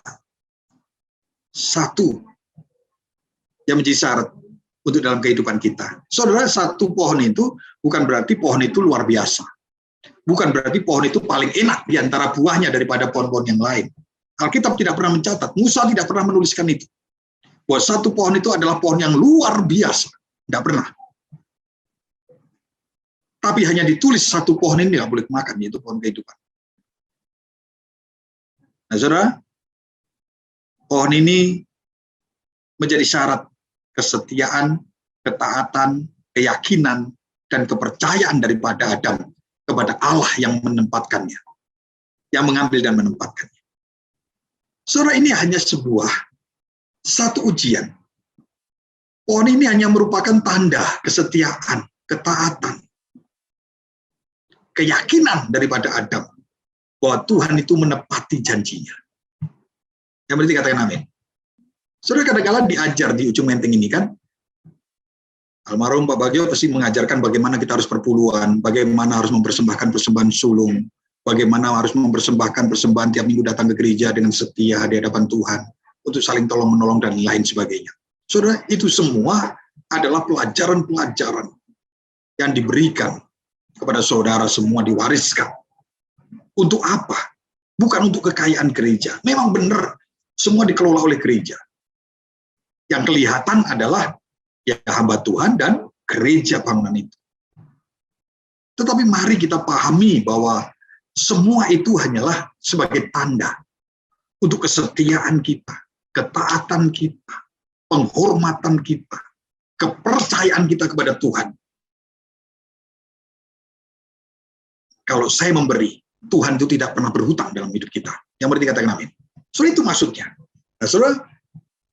satu yang menjadi syarat untuk dalam kehidupan kita. Saudara, satu pohon itu bukan berarti pohon itu luar biasa. Bukan berarti pohon itu paling enak di antara buahnya daripada pohon-pohon yang lain. Alkitab tidak pernah mencatat, Musa tidak pernah menuliskan itu. Bahwa satu pohon itu adalah pohon yang luar biasa. Tidak pernah. Tapi hanya ditulis satu pohon ini tidak boleh makan, yaitu pohon kehidupan. Nah, saudara, pohon ini menjadi syarat kesetiaan, ketaatan, keyakinan, dan kepercayaan daripada Adam kepada Allah yang menempatkannya, yang mengambil dan menempatkannya. Saudara, ini hanya satu ujian. Pohon ini hanya merupakan tanda kesetiaan, ketaatan, keyakinan daripada Adam bahwa Tuhan itu menepati janjinya. Yang berarti katakan amin. Saudara, kadang-kadang diajar di ujung menteng ini kan, almarhum Pak Bagio pasti mengajarkan bagaimana kita harus perpuluhan, bagaimana harus mempersembahkan persembahan sulung, bagaimana harus mempersembahkan persembahan tiap minggu datang ke gereja dengan setia di hadapan Tuhan, untuk saling tolong-menolong dan lain sebagainya. Saudara, itu semua adalah pelajaran-pelajaran yang diberikan kepada saudara semua, diwariskan. Untuk apa? bukan untuk kekayaan gereja. Memang benar, semua dikelola oleh gereja. Yang kelihatan adalah ya hamba Tuhan dan gereja bangunan itu. Tetapi mari kita pahami bahwa semua itu hanyalah sebagai tanda untuk kesetiaan kita, ketaatan kita, penghormatan kita, kepercayaan kita kepada Tuhan. Kalau saya memberi, Tuhan itu tidak pernah berhutang dalam hidup kita. Yang berarti katakan amin. So itu maksudnya. Nah, saudara,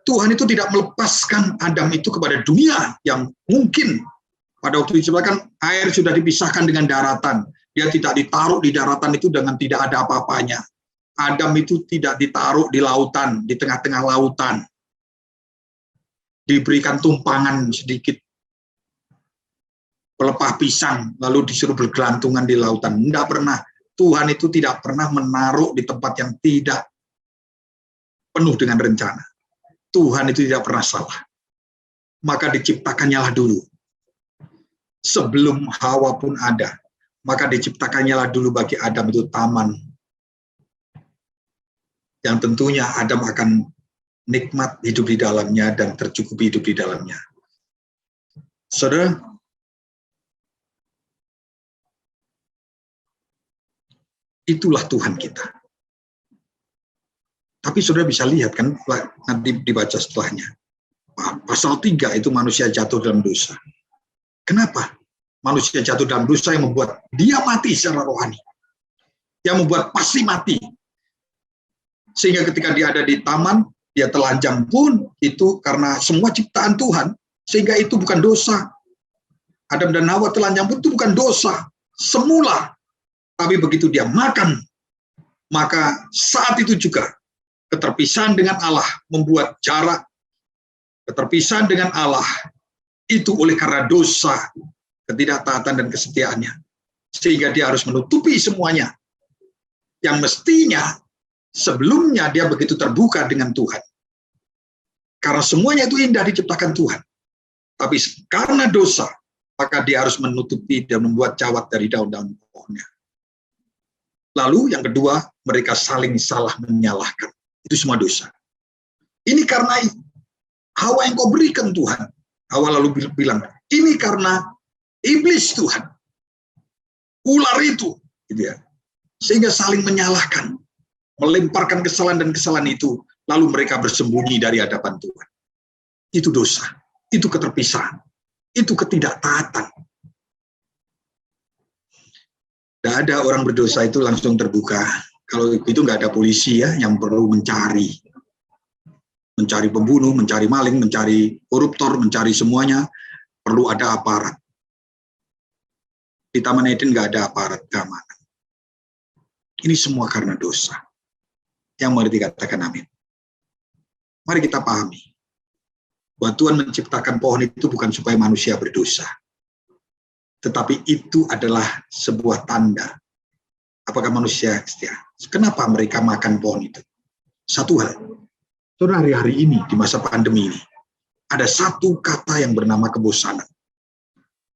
Tuhan itu tidak melepaskan Adam itu kepada dunia yang mungkin pada waktu diciptakan air sudah dipisahkan dengan daratan. Dia tidak ditaruh di daratan itu dengan tidak ada apa-apanya. Adam itu tidak ditaruh di lautan, di tengah-tengah lautan. Diberikan tumpangan sedikit. Pelepah pisang, lalu disuruh bergelantungan di lautan. Tidak pernah. Tuhan itu tidak pernah menaruh di tempat yang tidak penuh dengan rencana. Tuhan itu tidak pernah salah. Maka diciptakannya lah dulu. Sebelum Hawa pun ada, maka diciptakannya lah dulu bagi Adam itu taman. Yang tentunya Adam akan nikmat hidup di dalamnya dan tercukupi hidup di dalamnya. Saudara, itulah Tuhan kita. Tapi saudara bisa lihat kan, nanti dibaca setelahnya. Pasal 3 itu manusia jatuh dalam dosa. Kenapa? Manusia jatuh dalam dosa yang membuat dia mati secara rohani. Yang membuat pasti mati. Sehingga ketika dia ada di taman, dia telanjang pun itu karena semua ciptaan Tuhan. Sehingga itu bukan dosa. Adam dan Hawa telanjang pun itu bukan dosa. Semula. Tapi begitu dia makan, maka saat itu juga keterpisahan dengan Allah membuat jarak. Keterpisahan dengan Allah itu oleh karena dosa, ketidaktaatan dan kesetiaannya. Sehingga dia harus menutupi semuanya. Yang mestinya sebelumnya dia begitu terbuka dengan Tuhan. Karena semuanya itu indah diciptakan Tuhan. Tapi karena dosa, maka dia harus menutupi dan membuat cawat dari daun-daun pohonnya. Lalu yang kedua, mereka saling salah menyalahkan. Itu semua dosa. Ini karena Hawa yang kau berikan Tuhan. Hawa lalu bilang, ini karena iblis Tuhan. Ular itu. Gitu ya. Sehingga saling menyalahkan. Melemparkan kesalahan dan kesalahan itu. Lalu mereka bersembunyi dari hadapan Tuhan. Itu dosa. Itu keterpisahan. Itu ketidaktaatan. Tidak ada orang berdosa itu langsung terbuka. Kalau itu nggak ada polisi ya yang perlu mencari pembunuh, mencari maling, mencari koruptor, mencari semuanya. Perlu ada aparat. Di Taman Eden nggak ada aparat keamanan. Ini semua karena dosa. Yang mengerti katakan amin. Mari kita pahami bahwa Tuhan menciptakan pohon itu bukan supaya manusia berdosa. Tetapi itu adalah sebuah tanda. Apakah manusia setia? Kenapa mereka makan pohon itu? Satu hal. Saudara, hari-hari ini, di masa pandemi ini, ada satu kata yang bernama kebosanan.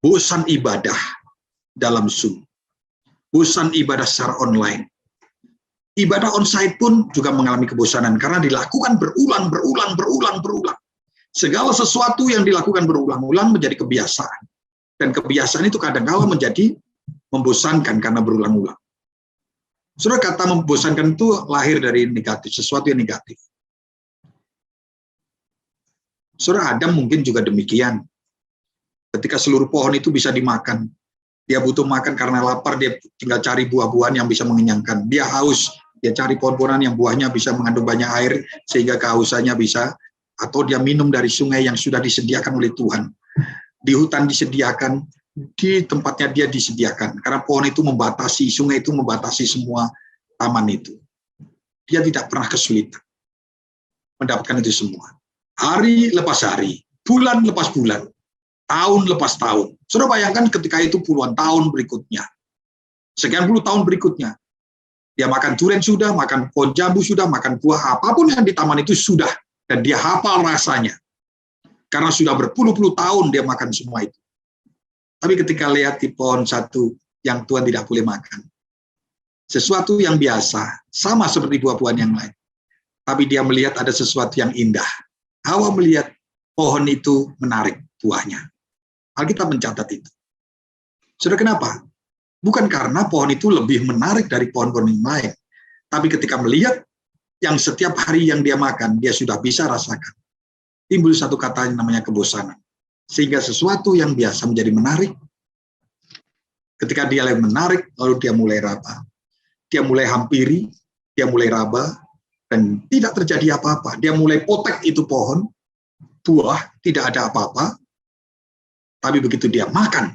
Bosan ibadah dalam Zoom. Bosan ibadah secara online. Ibadah onsite pun juga mengalami kebosanan karena dilakukan berulang. Segala sesuatu yang dilakukan berulang-ulang menjadi kebiasaan. Dan kebiasaan itu kadang-kala menjadi membosankan karena berulang-ulang. Saudara, kata membosankan itu lahir dari negatif, sesuatu yang negatif. Saudara, Adam mungkin juga demikian. Ketika seluruh pohon itu bisa dimakan, dia butuh makan karena lapar, dia tinggal cari buah-buahan yang bisa mengenyangkan. Dia haus, dia cari pohon-pohonan yang buahnya bisa mengandung banyak air, sehingga kehausannya bisa, atau dia minum dari sungai yang sudah disediakan oleh Tuhan. Di hutan disediakan, di tempatnya dia disediakan. Karena pohon itu membatasi, sungai itu membatasi semua taman itu. Dia tidak pernah kesulitan mendapatkan itu semua. Hari lepas hari, bulan lepas bulan, tahun lepas tahun. Saudara bayangkan ketika itu puluhan tahun berikutnya. Sekian puluh tahun berikutnya. Dia makan durian sudah, makan pohon jambu sudah, makan buah apapun yang di taman itu sudah. Dan dia hafal rasanya. Karena sudah berpuluh-puluh tahun dia makan semua itu. Tapi ketika lihat di pohon satu yang Tuhan tidak boleh makan. Sesuatu yang biasa, sama seperti buah-buahan yang lain. Tapi dia melihat ada sesuatu yang indah. Hawa melihat pohon itu menarik buahnya. Alkitab mencatat itu. Saudara, kenapa? Bukan karena pohon itu lebih menarik dari pohon-pohon yang lain. Tapi ketika melihat yang setiap hari yang dia makan, dia sudah bisa rasakan. Timbul satu kata yang namanya kebosanan. Sehingga sesuatu yang biasa menjadi menarik. Ketika dia menarik, lalu dia mulai raba. Dia mulai hampiri, dia mulai raba, dan tidak terjadi apa-apa. Dia mulai potek itu pohon, buah, tidak ada apa-apa. Tapi begitu dia makan,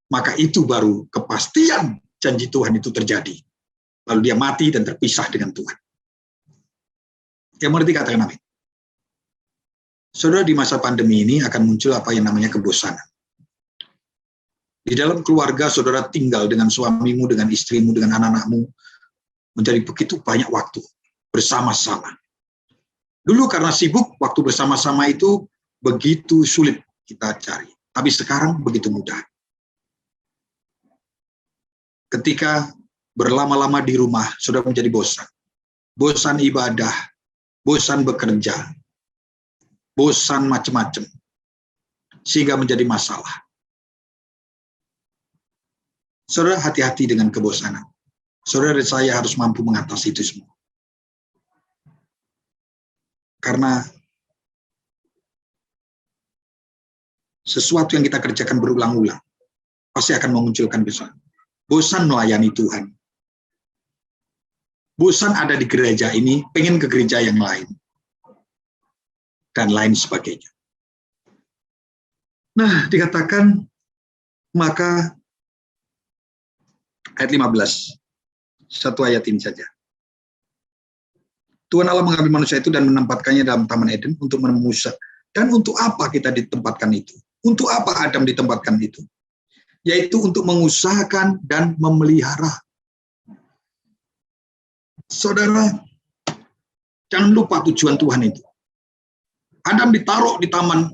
maka itu baru kepastian janji Tuhan itu terjadi. Lalu dia mati dan terpisah dengan Tuhan. Yang mengerti katakan amin. Saudara, di masa pandemi ini akan muncul apa yang namanya kebosanan. Di dalam keluarga, saudara tinggal dengan suamimu, dengan istrimu, dengan anak-anakmu, menjadi begitu banyak waktu bersama-sama. Dulu karena sibuk, waktu bersama-sama itu begitu sulit kita cari. Tapi sekarang begitu mudah. Ketika berlama-lama di rumah, saudara menjadi bosan. Bosan ibadah, bosan bekerja, bosan macam-macam. Sehingga menjadi masalah. Saudara, hati-hati dengan kebosanan. Saudara dan saya harus mampu mengatasi itu semua. Karena sesuatu yang kita kerjakan berulang-ulang pasti akan memunculkan bosan. Bosan melayani Tuhan. Bosan ada di gereja ini, pengen ke gereja yang lain. Dan lain sebagainya. Nah, dikatakan, maka ayat 15. Satu ayat ini saja. Tuhan Allah mengambil manusia itu dan menempatkannya dalam Taman Eden untuk menemukan. Dan untuk apa kita ditempatkan itu? Untuk apa Adam ditempatkan itu? Yaitu untuk mengusahakan dan memelihara. Saudara, jangan lupa tujuan Tuhan itu. Adam ditaruh di taman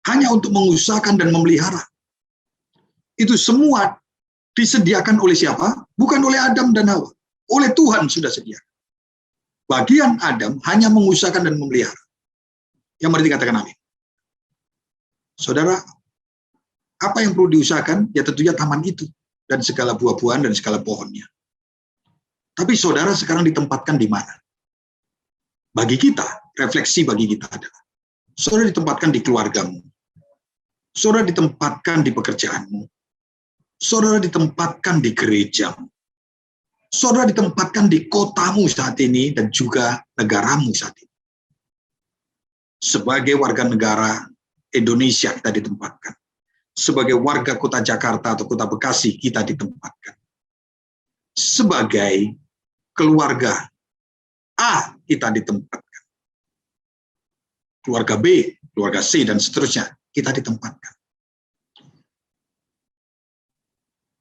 hanya untuk mengusahakan dan memelihara. Itu semua disediakan oleh siapa? Bukan oleh Adam dan Hawa. Oleh Tuhan sudah sediakan. Bagian Adam hanya mengusahakan dan memelihara. Yang berarti katakan amin. Saudara, apa yang perlu diusahakan? Ya tentunya taman itu. Dan segala buah-buahan dan segala pohonnya. Tapi saudara sekarang ditempatkan di mana? Bagi kita, refleksi bagi kita adalah, saudara ditempatkan di keluargamu. Saudara ditempatkan di pekerjaanmu. Saudara ditempatkan di gerejamu. Saudara ditempatkan di kotamu saat ini dan juga negaramu saat ini. Sebagai warga negara Indonesia kita ditempatkan. Sebagai warga kota Jakarta atau kota Bekasi kita ditempatkan. Sebagai keluarga A kita ditempatkan. Keluarga B, keluarga C, dan seterusnya kita ditempatkan.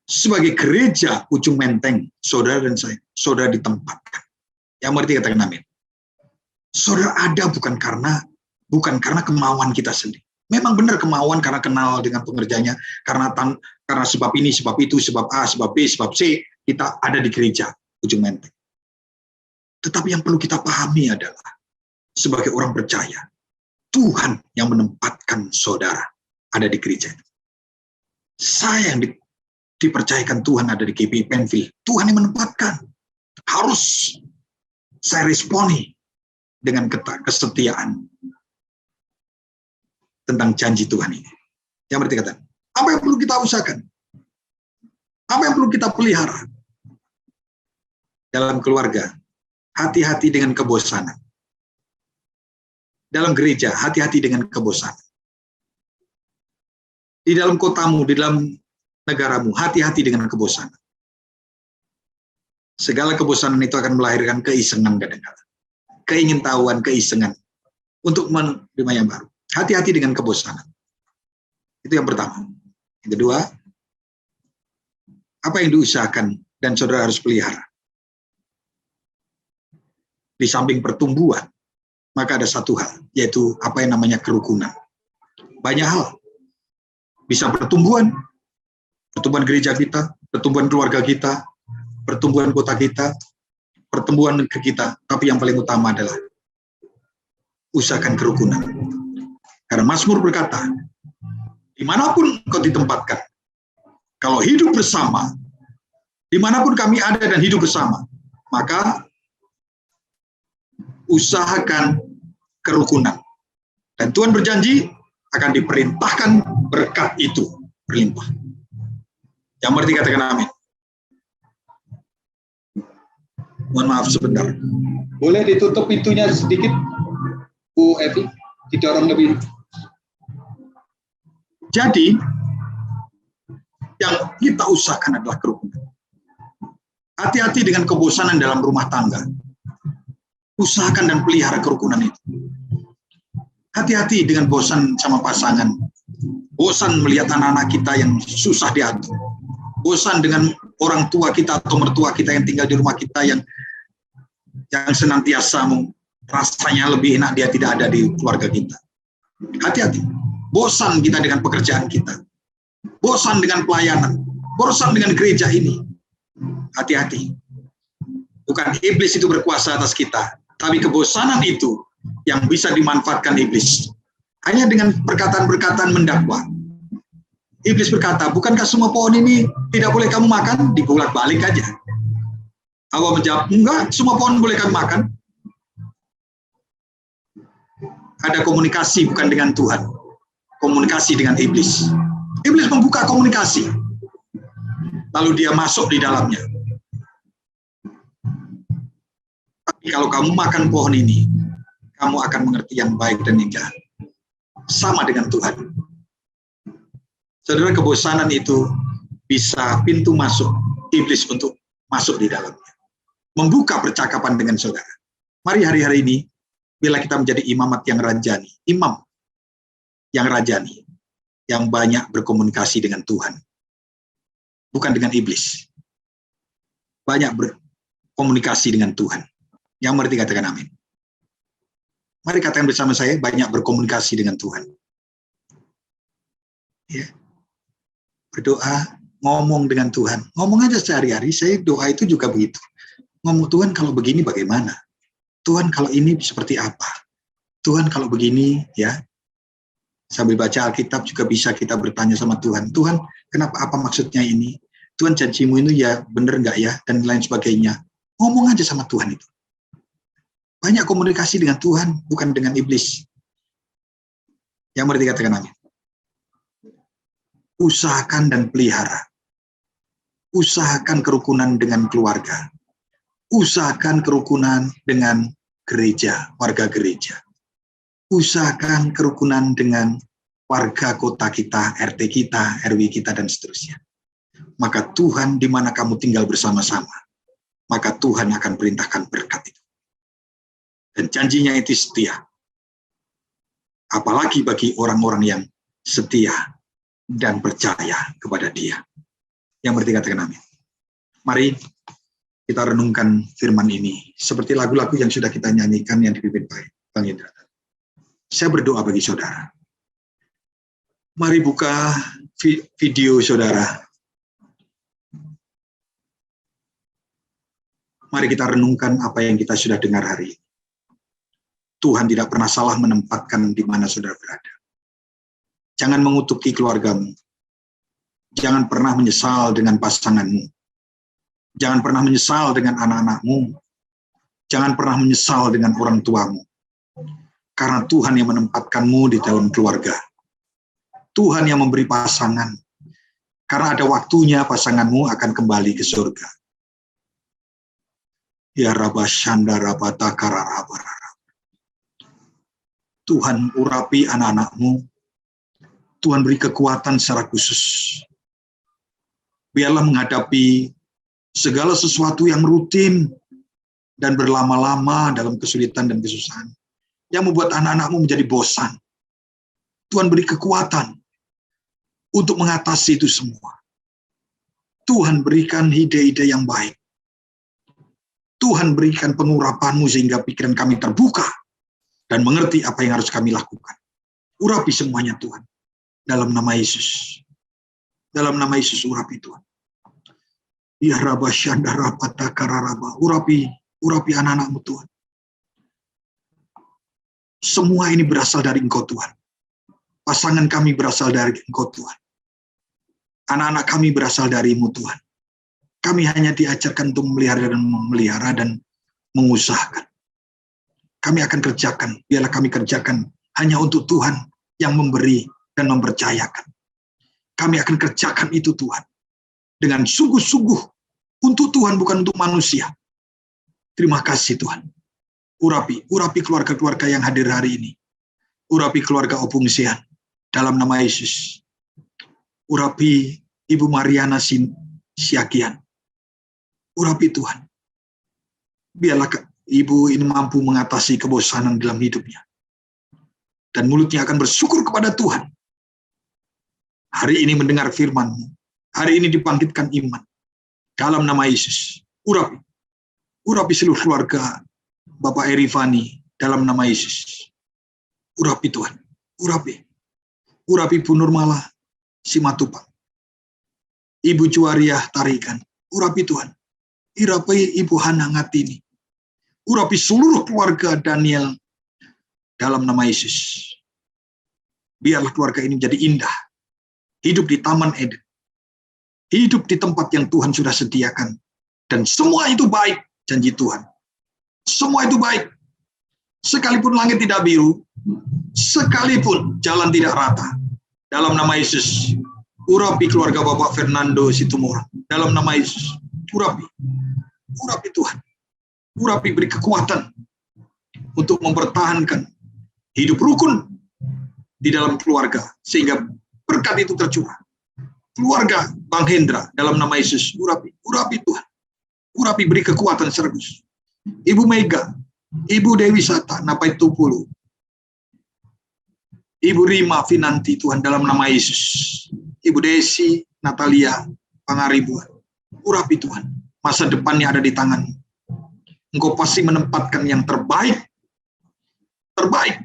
Sebagai gereja Ujung Menteng, saudara dan saya, saudara ditempatkan. Yang mengerti katakan amin. Saudara ada bukan karena kemauan kita sendiri. Memang benar kemauan karena kenal dengan pengerjanya, karena sebab ini, sebab itu, sebab A, sebab B, sebab C, kita ada di gereja Ujung Menteng. Tetapi yang perlu kita pahami adalah, sebagai orang percaya, Tuhan yang menempatkan saudara ada di gereja itu. Saya yang dipercayakan Tuhan ada di GBI Penfield. Tuhan yang menempatkan. Harus saya responi dengan kesetiaan tentang janji Tuhan ini. Yang berarti kata, apa yang perlu kita usahakan? Apa yang perlu kita pelihara? Dalam keluarga, hati-hati dengan kebosanan. Dalam gereja, hati-hati dengan kebosanan. Di dalam kotamu, di dalam negaramu, hati-hati dengan kebosanan. Segala kebosanan itu akan melahirkan keisengan kadang-kadang. Keingintahuan, keisengan untuk menerima yang baru. Hati-hati dengan kebosanan. Itu yang pertama. Yang kedua, apa yang diusahakan dan saudara harus pelihara? Di samping pertumbuhan, maka ada satu hal, yaitu apa yang namanya kerukunan. Banyak hal. Bisa pertumbuhan gereja kita, pertumbuhan keluarga kita, pertumbuhan kota kita, pertumbuhan negeri kita, tapi yang paling utama adalah usahakan kerukunan. Karena Mazmur berkata, dimanapun kau ditempatkan, kalau hidup bersama, dimanapun kami ada dan hidup bersama, maka usahakan kerukunan. Dan Tuhan berjanji akan diperintahkan berkat itu berlimpah. Yang berarti katakan amin. Mohon maaf sebentar. Boleh ditutup pintunya sedikit, Bu Evi? Didorong lebih. Jadi, yang kita usahakan adalah kerukunan. Hati-hati dengan kebosanan dalam rumah tangga. Usahakan dan pelihara kerukunan itu. Hati-hati dengan bosan sama pasangan. Bosan melihat anak-anak kita yang susah diatur. Bosan dengan orang tua kita atau mertua kita yang tinggal di rumah kita yang senantiasa rasanya lebih enak dia tidak ada di keluarga kita. Hati-hati. Bosan kita dengan pekerjaan kita. Bosan dengan pelayanan. Bosan dengan gereja ini. Hati-hati. Bukan iblis itu berkuasa atas kita, tapi kebosanan itu yang bisa dimanfaatkan iblis. Hanya dengan perkataan-perkataan mendakwa. Iblis berkata, bukankah semua pohon ini tidak boleh kamu makan? Dibulat balik aja. Hawa menjawab, enggak, semua pohon boleh kami makan. Ada komunikasi bukan dengan Tuhan. Komunikasi dengan iblis. Iblis membuka komunikasi. Lalu dia masuk di dalamnya. Tapi kalau kamu makan pohon ini, kamu akan mengerti yang baik dan yang jahat. Sama dengan Tuhan. Saudara, kebosanan itu bisa pintu masuk iblis untuk masuk di dalamnya. Membuka percakapan dengan saudara. Mari hari-hari ini, bila kita menjadi imamat yang rajani, imam yang rajani, yang banyak berkomunikasi dengan Tuhan. Bukan dengan iblis. Banyak berkomunikasi dengan Tuhan. Yang mengerti katakan amin. Mari katakan bersama saya, banyak berkomunikasi dengan Tuhan. Ya. Berdoa, ngomong dengan Tuhan. Ngomong aja sehari-hari, saya doa itu juga begitu. Ngomong, Tuhan kalau begini bagaimana? Tuhan kalau ini seperti apa? Tuhan kalau begini, ya. Sambil baca Alkitab juga bisa kita bertanya sama Tuhan. Tuhan, kenapa, apa maksudnya ini? Tuhan, janjimu ini ya benar nggak ya? Dan lain sebagainya. Ngomong aja sama Tuhan itu. Banyak komunikasi dengan Tuhan, bukan dengan iblis. Yang berarti katakan amin. Usahakan dan pelihara. Usahakan kerukunan dengan keluarga. Usahakan kerukunan dengan gereja, warga gereja. Usahakan kerukunan dengan warga kota kita, RT kita, RW kita, dan seterusnya. Maka Tuhan, di mana kamu tinggal bersama-sama, maka Tuhan akan perintahkan berkat itu. Dan janjinya itu setia. Apalagi bagi orang-orang yang setia dan percaya kepada Dia. Yang berarti katakan amin. Mari kita renungkan firman ini. Seperti lagu-lagu yang sudah kita nyanyikan yang dipimpin Bang Indra. Saya berdoa bagi saudara. Mari buka video saudara. Mari kita renungkan apa yang kita sudah dengar hari ini. Tuhan tidak pernah salah menempatkan di mana saudara berada. Jangan mengutuki keluargamu. Jangan pernah menyesal dengan pasanganmu. Jangan pernah menyesal dengan anak-anakmu. Jangan pernah menyesal dengan orang tuamu. Karena Tuhan yang menempatkanmu di dalam keluarga. Tuhan yang memberi pasangan. Karena ada waktunya pasanganmu akan kembali ke surga. Ya Rabba Shanda Rabata Kararabarara. Tuhan urapi anak-anakmu. Tuhan beri kekuatan secara khusus. Biarlah menghadapi segala sesuatu yang rutin dan berlama-lama dalam kesulitan dan kesusahan. Yang membuat anak-anakmu menjadi bosan. Tuhan beri kekuatan untuk mengatasi itu semua. Tuhan berikan ide-ide yang baik. Tuhan berikan pengurapanmu sehingga pikiran kami terbuka dan mengerti apa yang harus kami lakukan. Urapi semuanya Tuhan. Dalam nama Yesus. Dalam nama Yesus urapi Tuhan. Ya Rabba Syandara Patakararaba. Urapi anak-anak-Mu Tuhan. Semua ini berasal dari Engkau Tuhan. Pasangan kami berasal dari Engkau Tuhan. Anak-anak kami berasal dari-Mu Tuhan. Kami hanya diajarkan untuk memelihara dan mengusahakan. Kami akan kerjakan, biarlah kami kerjakan hanya untuk Tuhan yang memberi dan mempercayakan. Kami akan kerjakan itu Tuhan. Dengan sungguh-sungguh untuk Tuhan, bukan untuk manusia. Terima kasih Tuhan. Urapi keluarga-keluarga yang hadir hari ini. Urapi keluarga Opung Sean dalam nama Yesus. Urapi Ibu Mariana Siagian. Urapi Tuhan. Biarlah Ibu ini mampu mengatasi kebosanan dalam hidupnya. Dan mulutnya akan bersyukur kepada Tuhan. Hari ini mendengar firman-Mu. Hari ini dibangkitkan iman. Dalam nama Yesus. Urapi seluruh keluarga Bapak Erifani dalam nama Yesus. Urapi Tuhan. Urapi Bu Nurmala Simatupang. Ibu Juwariah Tarikan. Urapi Tuhan. Urapi Ibu Hana Ngatini. Urapi seluruh keluarga Daniel dalam nama Yesus. Biarlah keluarga ini menjadi indah. Hidup di Taman Eden. Hidup di tempat yang Tuhan sudah sediakan. Dan semua itu baik, janji Tuhan. Semua itu baik. Sekalipun langit tidak biru, sekalipun jalan tidak rata. Dalam nama Yesus, urapi keluarga Bapak Fernando Situmorang. Dalam nama Yesus, urapi Tuhan. Urapi, beri kekuatan untuk mempertahankan hidup rukun di dalam keluarga, sehingga berkat itu tercurah. Keluarga Bang Hendra, dalam nama Yesus, urapi Tuhan. Urapi, beri kekuatan sergus. Ibu Mega, Ibu Dewi Sata, Napai Tupulu, Ibu Rima Finanti, Tuhan, dalam nama Yesus. Ibu Desi, Natalia, Pangaribuan, urapi Tuhan. Masa depannya ada di tangan. Engkau pasti menempatkan yang terbaik. Terbaik.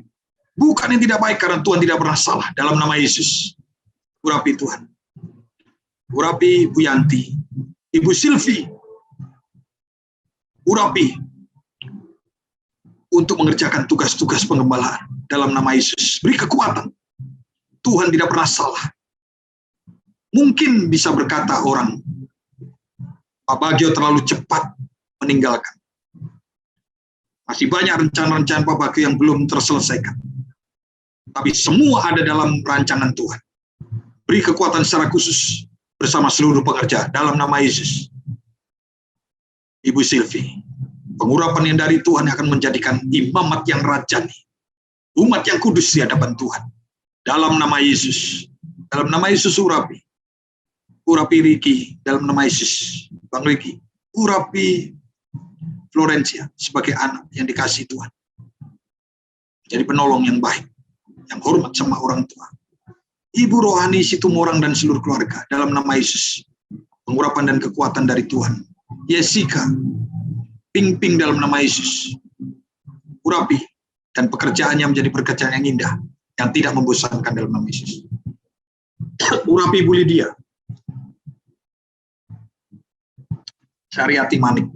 Bukan yang tidak baik, karena Tuhan tidak pernah salah. Dalam nama Yesus. Urapi Tuhan. Urapi Bu Yanti. Ibu Silvi. Urapi. Untuk mengerjakan tugas-tugas pengembalaan. Dalam nama Yesus. Beri kekuatan. Tuhan tidak pernah salah. Mungkin bisa berkata orang, Pak Bagio terlalu cepat meninggalkan. Masih banyak rencana-rencana Pak Bagio yang belum terselesaikan. Tapi semua ada dalam rancangan Tuhan. Beri kekuatan secara khusus bersama seluruh pekerja dalam nama Yesus. Ibu Silvi, pengurapan yang dari Tuhan akan menjadikan imamat yang rajani. Umat yang kudus di hadapan Tuhan. Dalam nama Yesus. Dalam nama Yesus urapi. Urapi Riki dalam nama Yesus. Bang Riki. Urapi Florencia sebagai anak yang dikasih Tuhan. Jadi penolong yang baik. Yang hormat sama orang tua. Ibu Rohani Situmorang dan seluruh keluarga. Dalam nama Yesus. Pengurapan dan kekuatan dari Tuhan. Jessica. Ping-ping dalam nama Yesus. Urapi. Dan pekerjaannya menjadi pekerjaan yang indah. Yang tidak membosankan dalam nama Yesus. Urapi Ibu Lydia. Syariati Manik.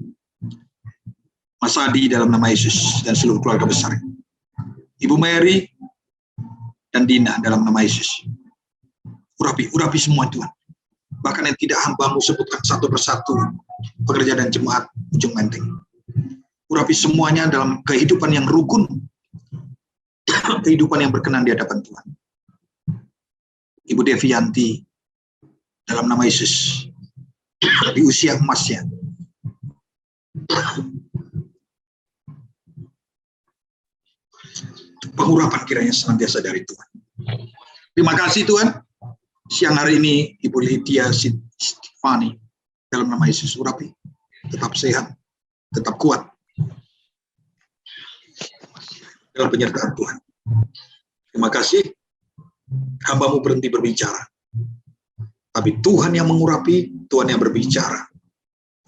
Mas Adi dalam nama Yesus dan seluruh keluarga besar. Ibu Mary dan Dina dalam nama Yesus. Urapi semua Tuhan. Bahkan yang tidak hamba-Mu sebutkan satu persatu pekerja dan jemaat Ujung Menteng. Urapi semuanya dalam kehidupan yang rukun. Kehidupan yang berkenan di hadapan Tuhan. Ibu Devianti dalam nama Yesus. Di usia emasnya. Pengurapan kiranya senantiasa dari Tuhan. Terima kasih Tuhan. Siang hari ini Ibu Lydia Stefani dalam nama Yesus urapi. Tetap sehat, tetap kuat. Dalam penyertaan Tuhan. Terima kasih. Hamba-Mu berhenti berbicara. Tapi Tuhan yang mengurapi, Tuhan yang berbicara.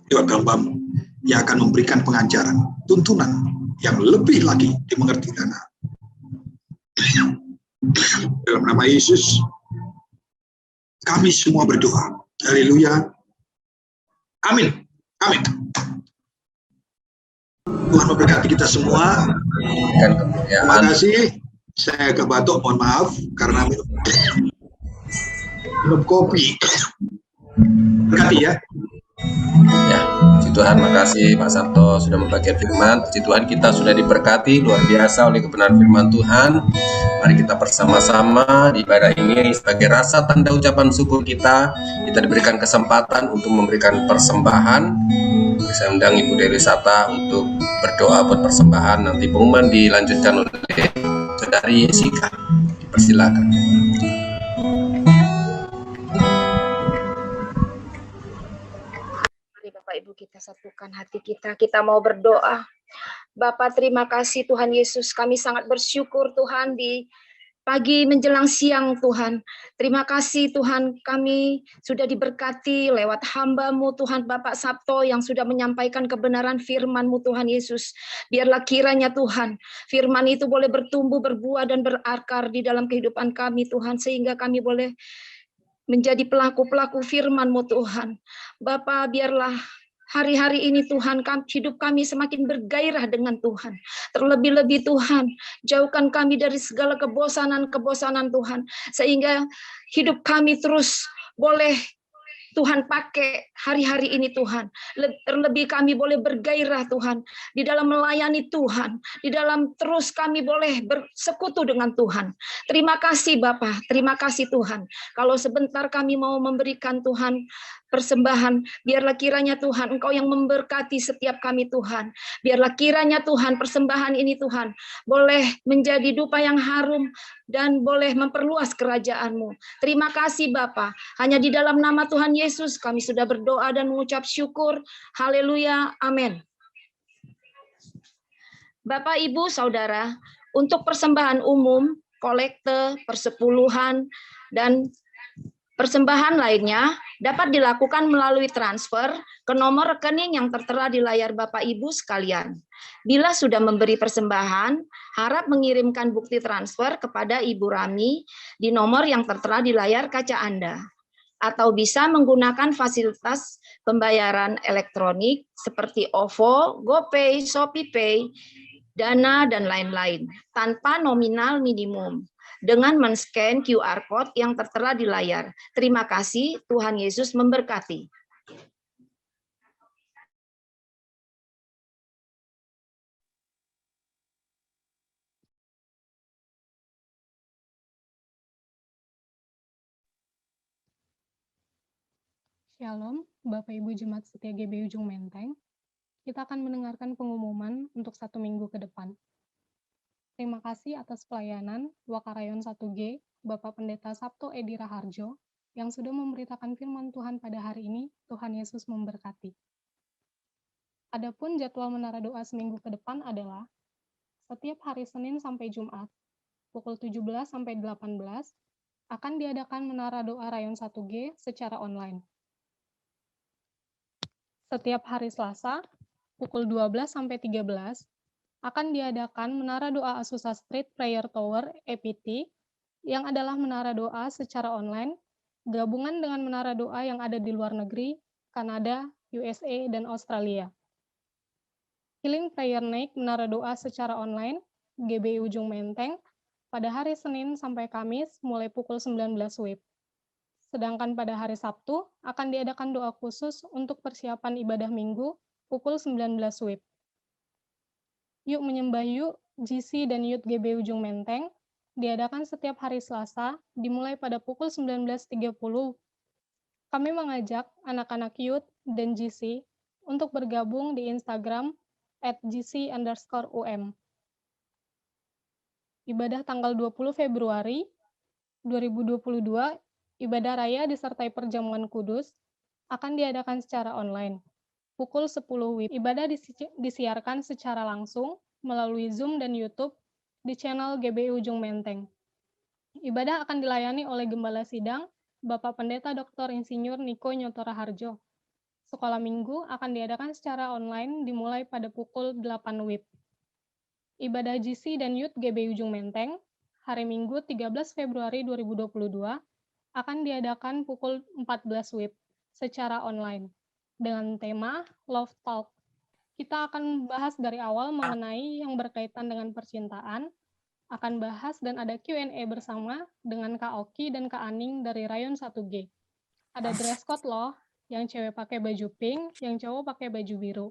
Lewat hamba-Mu. Yang akan memberikan pengajaran, tuntunan yang lebih lagi dimengerti dan dalam nama Yesus kami semua berdoa. Haleluya. Amin. Amin. Tuhan memberkati kita semua. Kan Terima kemuliaan. kasih. Saya agak batuk, mohon maaf karena minum kopi. Berkati ya. Ya, puji Tuhan, makasih Pak Sabto sudah membagikan firman. Puji Tuhan, kita sudah diberkati luar biasa oleh kebenaran firman Tuhan. Mari kita bersama-sama di ibadah ini sebagai rasa tanda ucapan syukur kita. Kita diberikan kesempatan untuk memberikan persembahan. Saya undang Ibu Dewi Sata untuk berdoa buat persembahan. Nanti pengumuman dilanjutkan oleh Saudari Jessica. Dipersilakan. Mari Bapak Ibu kita satukan hati kita mau berdoa. Bapak terima kasih Tuhan Yesus, kami sangat bersyukur Tuhan di pagi menjelang siang Tuhan. Terima kasih Tuhan, kami sudah diberkati lewat hamba-Mu Tuhan Bapak Sabto yang sudah menyampaikan kebenaran firman-Mu Tuhan Yesus. Biarlah kiranya Tuhan, firman itu boleh bertumbuh, berbuah dan berakar di dalam kehidupan kami Tuhan, sehingga kami boleh menjadi pelaku-pelaku firman-Mu Tuhan. Bapak biarlah hari-hari ini Tuhan, hidup kami semakin bergairah dengan Tuhan. Terlebih-lebih Tuhan, jauhkan kami dari segala kebosanan-kebosanan Tuhan. Sehingga hidup kami terus boleh Tuhan pakai hari-hari ini Tuhan. Terlebih kami boleh bergairah Tuhan. Di dalam melayani Tuhan. Di dalam terus kami boleh bersekutu dengan Tuhan. Terima kasih Bapa, terima kasih Tuhan. Kalau sebentar kami mau memberikan Tuhan persembahan, biarlah kiranya Tuhan Engkau yang memberkati setiap kami Tuhan. Biarlah kiranya Tuhan persembahan ini Tuhan boleh menjadi dupa yang harum dan boleh memperluas kerajaan-Mu. Terima kasih Bapa. Hanya di dalam nama Tuhan Yesus kami sudah berdoa dan mengucap syukur. Haleluya. Amin. Bapak, Ibu, Saudara, untuk persembahan umum, kolekte, persepuluhan, dan persembahan lainnya dapat dilakukan melalui transfer ke nomor rekening yang tertera di layar Bapak Ibu sekalian. Bila sudah memberi persembahan, harap mengirimkan bukti transfer kepada Ibu Rami di nomor yang tertera di layar kaca Anda. Atau bisa menggunakan fasilitas pembayaran elektronik seperti OVO, GoPay, ShopeePay, Dana, dan lain-lain, tanpa nominal minimum, dengan men-scan QR Code yang tertera di layar. Terima kasih, Tuhan Yesus memberkati. Shalom, Bapak Ibu Jemaat Setia GB Ujung Menteng. Kita akan mendengarkan pengumuman untuk 1 minggu ke depan. Terima kasih atas pelayanan Wakarayon 1G, Bapak Pendeta Sabto Edi Raharjo, yang sudah memberitakan firman Tuhan pada hari ini. Tuhan Yesus memberkati. Adapun jadwal menara doa seminggu ke depan adalah setiap hari Senin sampai Jumat, pukul 17 sampai 18, akan diadakan menara doa Rayon 1G secara online. Setiap hari Selasa, pukul 12 sampai 13, akan diadakan menara doa Azusa Street Prayer Tower EPT, yang adalah menara doa secara online, gabungan dengan menara doa yang ada di luar negeri, Kanada, USA, dan Australia. Healing Prayer Night menara doa secara online, GBI Ujung Menteng, pada hari Senin sampai Kamis mulai pukul 19 WIB. Sedangkan pada hari Sabtu akan diadakan doa khusus untuk persiapan ibadah minggu pukul 19 WIB. Yuk menyembah yuk, GC dan Youth GB Ujung Menteng, diadakan setiap hari Selasa, dimulai pada pukul 19.30. Kami mengajak anak-anak Youth dan GC untuk bergabung di Instagram @gc_um. Ibadah tanggal 20 Februari 2022, ibadah raya disertai perjamuan kudus akan diadakan secara online. Pukul 10 WIB. Ibadah disiarkan secara langsung melalui Zoom dan YouTube di channel GBI Ujung Menteng. Ibadah akan dilayani oleh Gembala Sidang, Bapak Pendeta Dr. Insinyur Niko Nyoto Raharjo. Sekolah minggu akan diadakan secara online dimulai pada pukul 8 WIB. Ibadah GC dan Youth GBI Ujung Menteng, hari Minggu 13 Februari 2022, akan diadakan pukul 14 WIB secara online. dengan tema Love Talk. Kita akan bahas dari awal mengenai yang berkaitan dengan percintaan, akan bahas dan ada Q&A bersama dengan Kak Oki dan Kak Aning dari Rayon 1G. Ada dress code loh, yang cewek pakai baju pink, yang cowok pakai baju biru.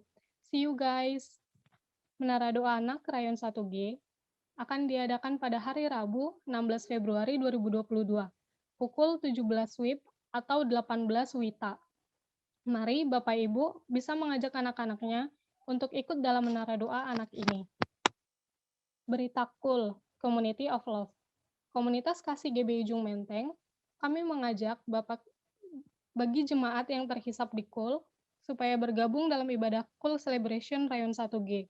See you guys! Menara Doa Anak Rayon 1G akan diadakan pada hari Rabu 16 Februari 2022, pukul 17 WIB atau 18 WITA. Mari Bapak Ibu bisa mengajak anak-anaknya untuk ikut dalam Menara Doa Anak ini. Berita Cool, Community of Love. Komunitas Kasih GBI Ujung Menteng, kami mengajak bagi jemaat yang terhisap di Cool supaya bergabung dalam ibadah Cool Celebration Rayon 1G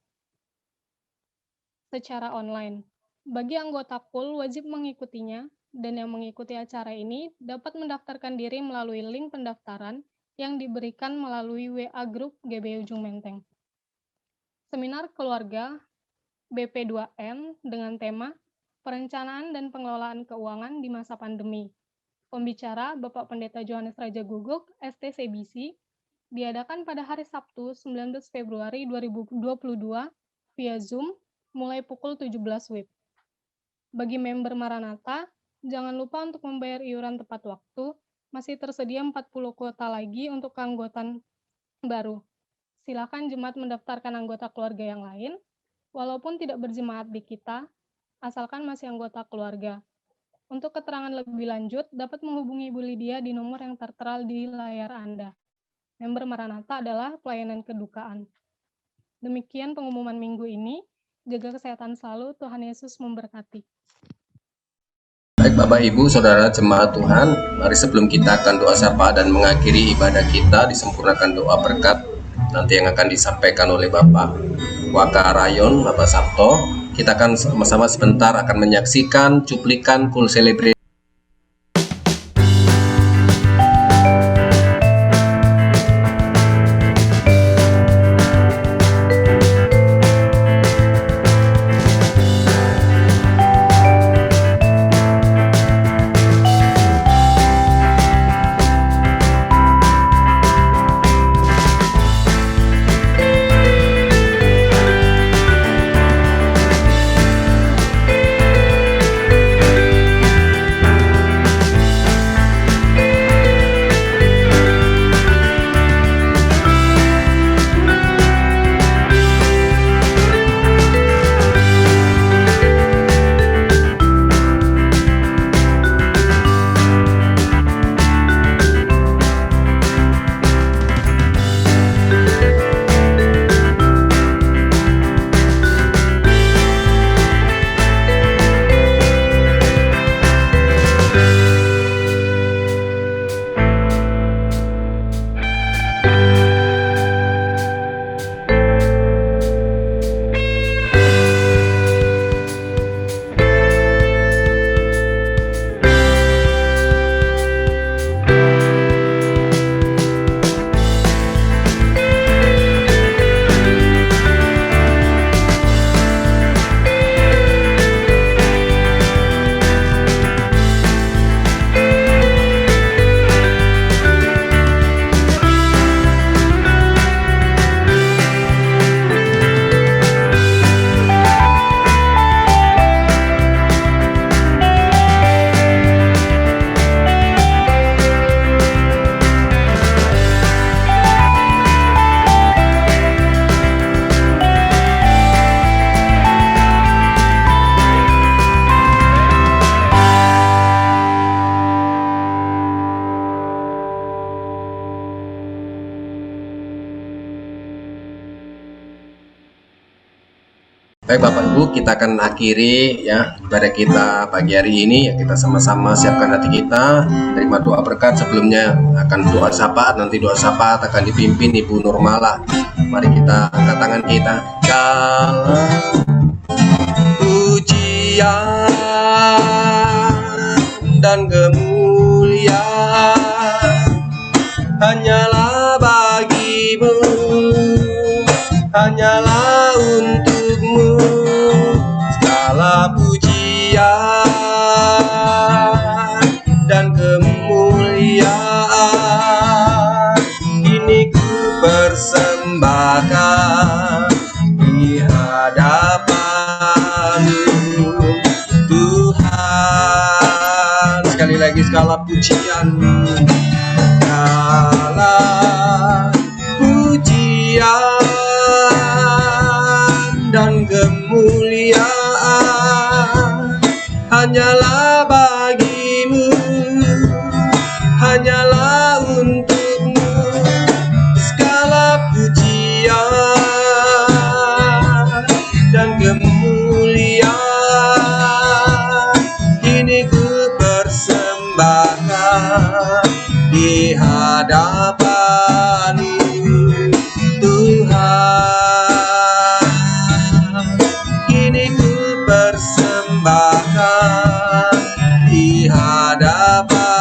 secara online. Bagi anggota Cool wajib mengikutinya, dan yang mengikuti acara ini dapat mendaftarkan diri melalui link pendaftaran yang diberikan melalui WA Group GBI Ujung Menteng. Seminar Keluarga BP2M dengan tema Perencanaan dan Pengelolaan Keuangan di Masa Pandemi. Pembicara Bapak Pendeta Johannes Raja Guguk, STCBC, diadakan pada hari Sabtu 19 Februari 2022 via Zoom mulai pukul 17 WIB. Bagi member Maranatha, jangan lupa untuk membayar iuran tepat waktu, masih tersedia 40 kuota lagi untuk keanggotaan baru. Silakan jemaat mendaftarkan anggota keluarga yang lain, walaupun tidak berjemaat di kita, asalkan masih anggota keluarga. Untuk keterangan lebih lanjut, dapat menghubungi Ibu Lydia di nomor yang tertera di layar Anda. Member Maranatha adalah pelayanan kedukaan. Demikian pengumuman minggu ini. Jaga kesehatan selalu, Tuhan Yesus memberkati. Baik Bapak Ibu, Saudara Jemaat Tuhan, mari sebelum kita akan doa sapa dan mengakhiri ibadah kita, disempurnakan doa berkat nanti yang akan disampaikan oleh Bapak Waka Rayon, Bapak Sabto. Kita akan sama-sama sebentar akan menyaksikan cuplikan Cool Celebration. Baik Bapak Ibu, kita akan akhiri ya ibadah kita pagi hari ini. Ya, kita sama-sama siapkan hati kita, terima doa berkat. Sebelumnya akan doa syafaat, nanti doa syafaat akan dipimpin Ibu Nurmala. Mari kita angkat tangan kita. Segala pujian dan kemuliaan hanyalah bagimu, hanyalah untukmu, segala pujian dan kemuliaan ini ku Tuhan. Sekali lagi segala pujian, segala pujian dan kemuliaan hanyalah bagimu, hanyalah untukmu. Segala pujian dan kemuliaan ini ku persembahkan di hadapan-Mu, Tuhan. Ini ku persembahkan di hadapan-Mu,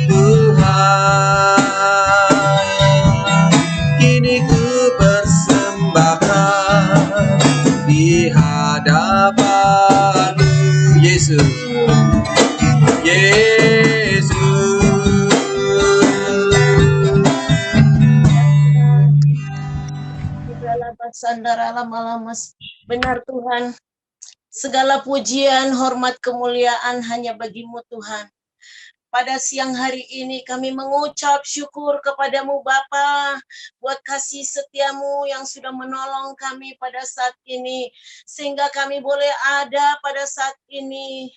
Tuhan. Ini ku persembahkan di hadapan-Mu, Yesus. Yesus. Benar Tuhan, segala pujian, hormat, kemuliaan hanya bagi-Mu Tuhan. Pada siang hari ini kami mengucap syukur kepadamu Bapa buat kasih setia-Mu yang sudah menolong kami pada saat ini, sehingga kami boleh ada pada saat ini.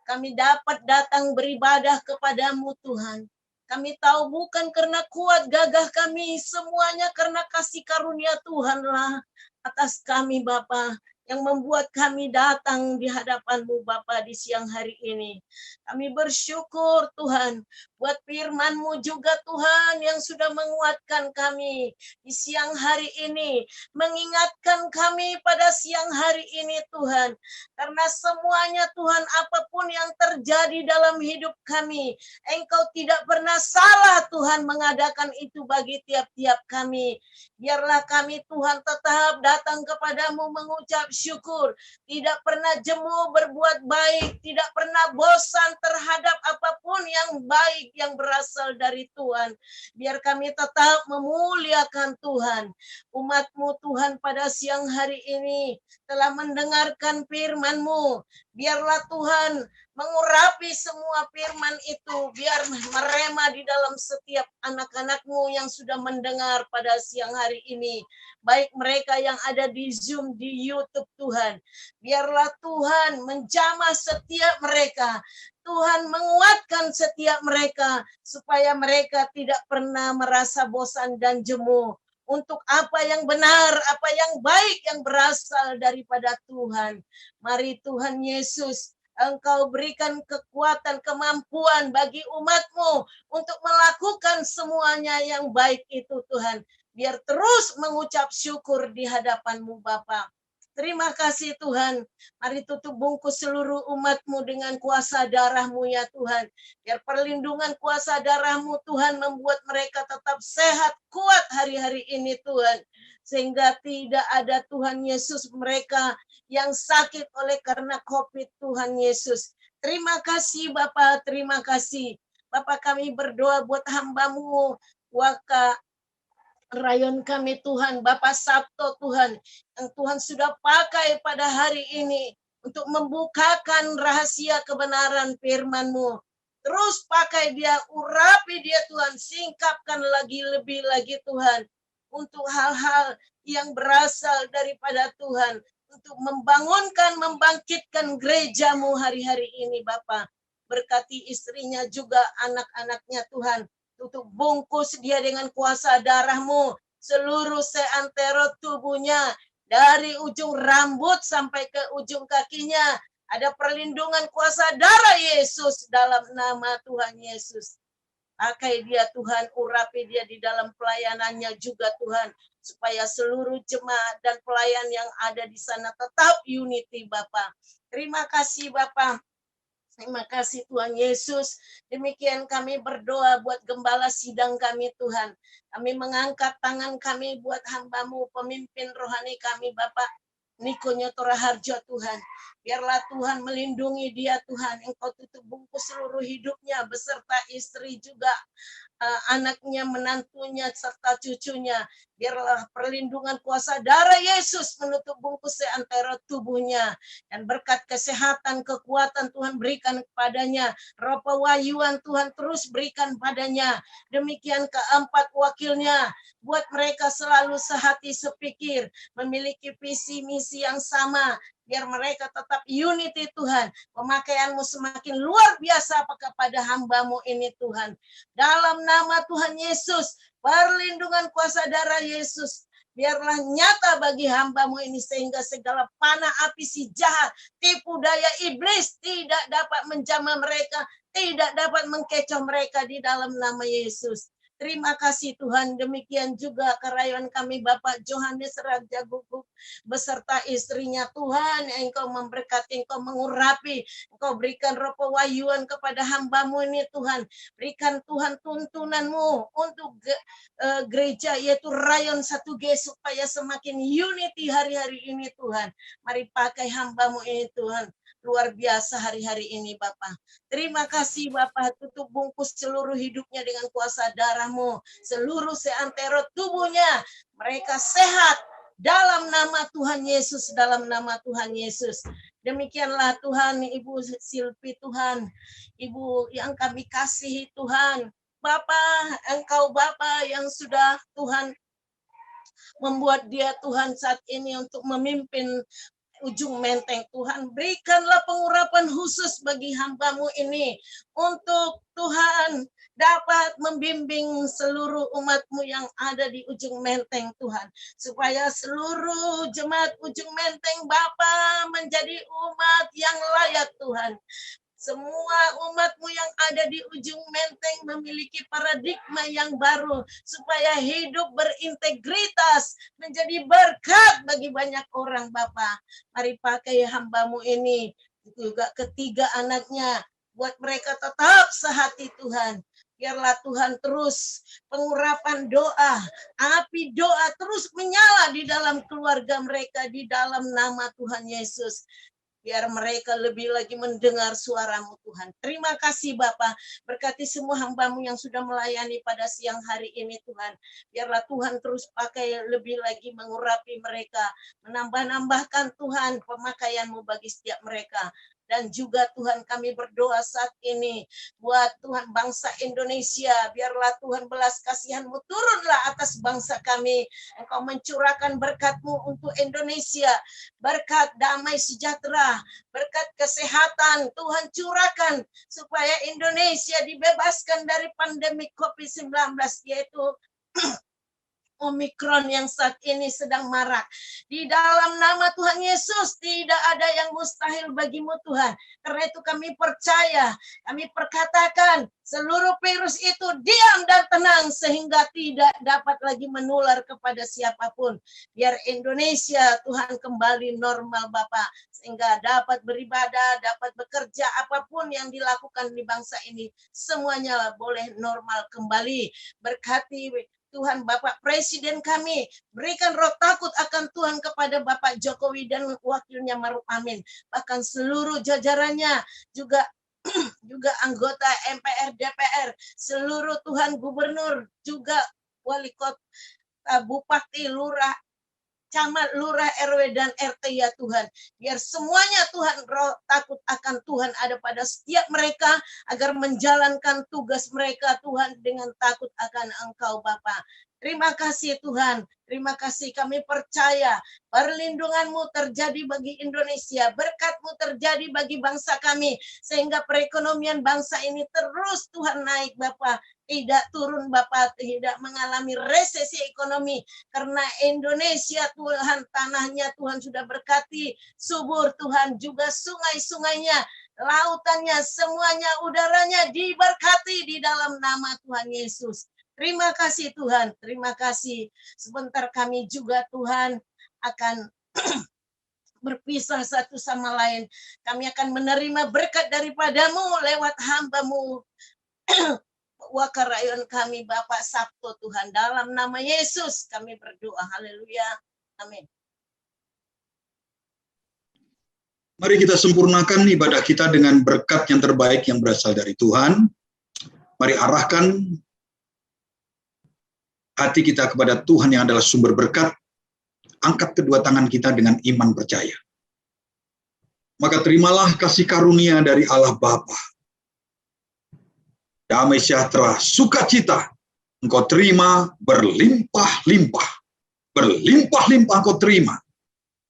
Kami dapat datang beribadah kepadamu Tuhan. Kami tahu bukan karena kuat gagah kami, semuanya karena kasih karunia Tuhanlah atas kami Bapa, yang membuat kami datang di hadapan-Mu Bapa di siang hari ini. Kami bersyukur Tuhan buat firman-Mu juga Tuhan yang sudah menguatkan kami di siang hari ini, mengingatkan kami pada siang hari ini Tuhan, karena semuanya Tuhan apapun yang terjadi dalam hidup kami, Engkau tidak pernah salah Tuhan mengadakan itu bagi tiap-tiap kami. Biarlah kami Tuhan tetap datang kepadamu mengucap syukur, tidak pernah jemu berbuat baik, tidak pernah bosan terhadap apapun yang baik yang berasal dari Tuhan. Biar kami tetap memuliakan Tuhan. Umat-Mu Tuhan pada siang hari ini telah mendengarkan firman-Mu. Biarlah Tuhan mengurapi semua firman itu, biar merema di dalam setiap anak-anak-Mu yang sudah mendengar pada siang hari ini, baik mereka yang ada di Zoom, di YouTube Tuhan. Biarlah Tuhan menjamah setiap mereka, Tuhan menguatkan setiap mereka, supaya mereka tidak pernah merasa bosan dan jemu untuk apa yang benar, apa yang baik yang berasal daripada Tuhan. Mari Tuhan Yesus, Engkau berikan kekuatan, kemampuan bagi umat-Mu untuk melakukan semuanya yang baik itu Tuhan. Biar terus mengucap syukur di hadapan-Mu Bapa. Terima kasih Tuhan. Mari tutup bungkus seluruh umat-Mu dengan kuasa darah-Mu ya Tuhan. Biar perlindungan kuasa darah-Mu Tuhan membuat mereka tetap sehat, kuat hari-hari ini Tuhan. Sehingga tidak ada Tuhan Yesus mereka yang sakit oleh karena COVID Tuhan Yesus. Terima kasih Bapa, terima kasih. Bapa kami berdoa buat hamba-Mu, Waka rayon kami Tuhan, Bapak Sabto Tuhan, yang Tuhan sudah pakai pada hari ini untuk membukakan rahasia kebenaran firman-Mu. Terus pakai dia, urapi dia Tuhan, singkapkan lagi lebih lagi Tuhan, untuk hal-hal yang berasal daripada Tuhan, untuk membangunkan, membangkitkan gereja-Mu hari-hari ini Bapak. Berkati istrinya juga, anak-anaknya Tuhan. Tutup bungkus dia dengan kuasa darah-Mu, seluruh seantero tubuhnya, dari ujung rambut sampai ke ujung kakinya, ada perlindungan kuasa darah Yesus dalam nama Tuhan Yesus. Pakai dia Tuhan, urapi dia di dalam pelayanannya juga Tuhan, supaya seluruh jemaat dan pelayan yang ada di sana tetap unity Bapak. Terima kasih Bapak. Terima kasih Tuhan Yesus. Demikian kami berdoa buat gembala sidang kami Tuhan. Kami mengangkat tangan kami buat hamba-Mu, pemimpin rohani kami Bapak Niko Nyotora Harjo Tuhan. Biarlah Tuhan melindungi dia Tuhan. Engkau tutup bungkus seluruh hidupnya beserta istri juga, anaknya, menantunya, serta cucunya. Biarlah perlindungan kuasa darah Yesus menutup bungkus seantero tubuhnya. Dan berkat kesehatan, kekuatan Tuhan berikan kepadanya. Roh pewahyuan Tuhan terus berikan padanya. Demikian keempat wakilnya. Buat mereka selalu sehati sepikir. Memiliki visi misi yang sama. Biar mereka tetap unity Tuhan. Pemakaianmu semakin luar biasa kepada hamba-Mu ini Tuhan. Dalam nama Tuhan Yesus, perlindungan kuasa darah Yesus, biarlah nyata bagi hamba-Mu ini sehingga segala panah api si jahat, tipu daya iblis tidak dapat menjamah mereka, tidak dapat mengkecoh mereka di dalam nama Yesus. Terima kasih Tuhan. Demikian juga karyawan kami Bapak Johannes Raja Guguk beserta istrinya Tuhan. Engkau memberkati, Engkau mengurapi, Engkau berikan roh pewahyuan kepada hamba-Mu ini Tuhan. Berikan Tuhan tuntunan-Mu untuk gereja yaitu Rayon 1G supaya semakin unity hari-hari ini Tuhan. Mari pakai hamba-Mu ini Tuhan. Luar biasa hari-hari ini Bapak. Terima kasih Bapak, tutup bungkus seluruh hidupnya dengan kuasa darah-Mu. Seluruh seantero tubuhnya, mereka sehat dalam nama Tuhan Yesus, dalam nama Tuhan Yesus. Demikianlah Tuhan, Ibu Silvi Tuhan, Ibu yang kami kasihi Tuhan. Bapak, Engkau Bapak yang sudah Tuhan membuat dia Tuhan saat ini untuk memimpin Ujung Menteng. Tuhan, berikanlah pengurapan khusus bagi hamba-Mu ini untuk Tuhan dapat membimbing seluruh umat-Mu yang ada di Ujung Menteng Tuhan, supaya seluruh jemaat Ujung Menteng Bapa menjadi umat yang layak Tuhan. Semua umat-Mu yang ada di Ujung Menteng memiliki paradigma yang baru supaya hidup berintegritas menjadi berkat bagi banyak orang Bapa. Mari pakai hamba-Mu ini juga ketiga anaknya buat mereka tetap sehati Tuhan. Biarlah Tuhan terus pengurapan doa, api doa terus menyala di dalam keluarga mereka di dalam nama Tuhan Yesus. Biar mereka lebih lagi mendengar suara-Mu Tuhan. Terima kasih Bapa. Berkati semua hamba-Mu yang sudah melayani pada siang hari ini Tuhan. Biarlah Tuhan terus pakai lebih lagi mengurapi mereka. Menambah-nambahkan Tuhan pemakaian-Mu bagi setiap mereka. Dan juga Tuhan kami berdoa saat ini buat Tuhan bangsa Indonesia. Biarlah Tuhan belas kasihan-Mu turunlah atas bangsa kami. Engkau mencurahkan berkat-Mu untuk Indonesia. Berkat damai sejahtera, berkat kesehatan Tuhan curahkan supaya Indonesia dibebaskan dari pandemi COVID-19 yaitu Omikron yang saat ini sedang marak. Di dalam nama Tuhan Yesus tidak ada yang mustahil bagi-Mu Tuhan. Karena itu kami percaya, kami perkatakan seluruh virus itu diam dan tenang sehingga tidak dapat lagi menular kepada siapapun. Biar Indonesia Tuhan kembali normal Bapak. Sehingga dapat beribadah, dapat bekerja, apapun yang dilakukan di bangsa ini. Semuanya boleh normal kembali. Berkati Tuhan Bapak Presiden kami, berikan roh takut akan Tuhan kepada Bapak Jokowi dan wakilnya Maruf Amin. Bahkan seluruh jajarannya juga anggota MPR, DPR, seluruh Tuhan Gubernur, juga wali kota, bupati, lurah, camat, lurah, RW, dan RT ya Tuhan. Biar semuanya Tuhan roh takut akan Tuhan ada pada setiap mereka agar menjalankan tugas mereka Tuhan dengan takut akan Engkau Bapa. Terima kasih Tuhan. Terima kasih kami percaya perlindungan-Mu terjadi bagi Indonesia. Berkat-Mu terjadi bagi bangsa kami. Sehingga perekonomian bangsa ini terus Tuhan naik Bapa. Tidak turun Bapak, tidak mengalami resesi ekonomi. Karena Indonesia Tuhan, tanahnya Tuhan sudah berkati. Subur Tuhan, juga sungai-sungainya, lautannya, semuanya, udaranya diberkati di dalam nama Tuhan Yesus. Terima kasih Tuhan, terima kasih. Sebentar kami juga Tuhan akan berpisah satu sama lain. Kami akan menerima berkat daripada-Mu lewat hamba-Mu. Wakarayon kami Bapak Sabto Tuhan, dalam nama Yesus kami berdoa. Haleluya. Amin. Mari kita sempurnakan ibadah kita dengan berkat yang terbaik yang berasal dari Tuhan. Mari arahkan hati kita kepada Tuhan yang adalah sumber berkat. Angkat kedua tangan kita dengan iman percaya. Maka terimalah kasih karunia dari Allah Bapa. Damai sejahtera, sukacita, engkau terima berlimpah-limpah. Berlimpah-limpah engkau terima.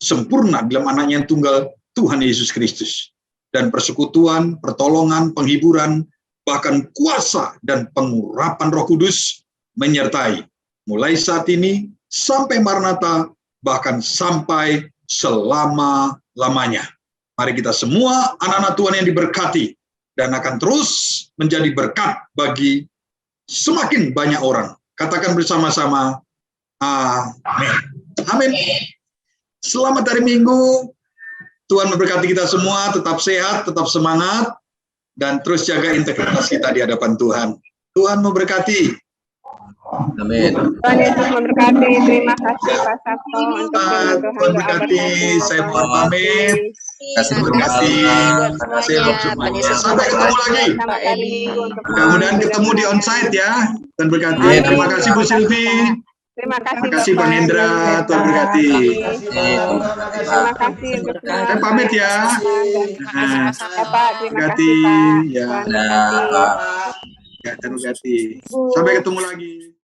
Sempurna dalam anaknya yang tunggal, Tuhan Yesus Kristus. Dan persekutuan, pertolongan, penghiburan, bahkan kuasa dan pengurapan Roh Kudus menyertai. Mulai saat ini, sampai Maranatha, bahkan sampai selama-lamanya. Mari kita semua anak-anak Tuhan yang diberkati, dan akan terus menjadi berkat bagi semakin banyak orang. Katakan bersama-sama, amin. Amin. Selamat hari Minggu. Tuhan memberkati kita semua, tetap sehat, tetap semangat, dan terus jaga integritas kita di hadapan Tuhan. Tuhan memberkati. Amin. Tuhan Yesus memberkati. Terima kasih Pak Sabto untuk Tuhan memberkati. Saya mohon pamit. Kasih Berkati. Shalom semuanya. Sampai ketemu lagi. Mudah-mudahan ketemu di onsite ya. Tuhan berkati. Terima kasih Bu Silvi. Terima Terima kasih Bang Hendra. Tuhan berkati. Terima kasih untuk semua. Saya pamit ya. Pak, terima kasih Pak. Ya. Tuhan memberkati. Ya, terima kasih. Sampai ketemu lagi.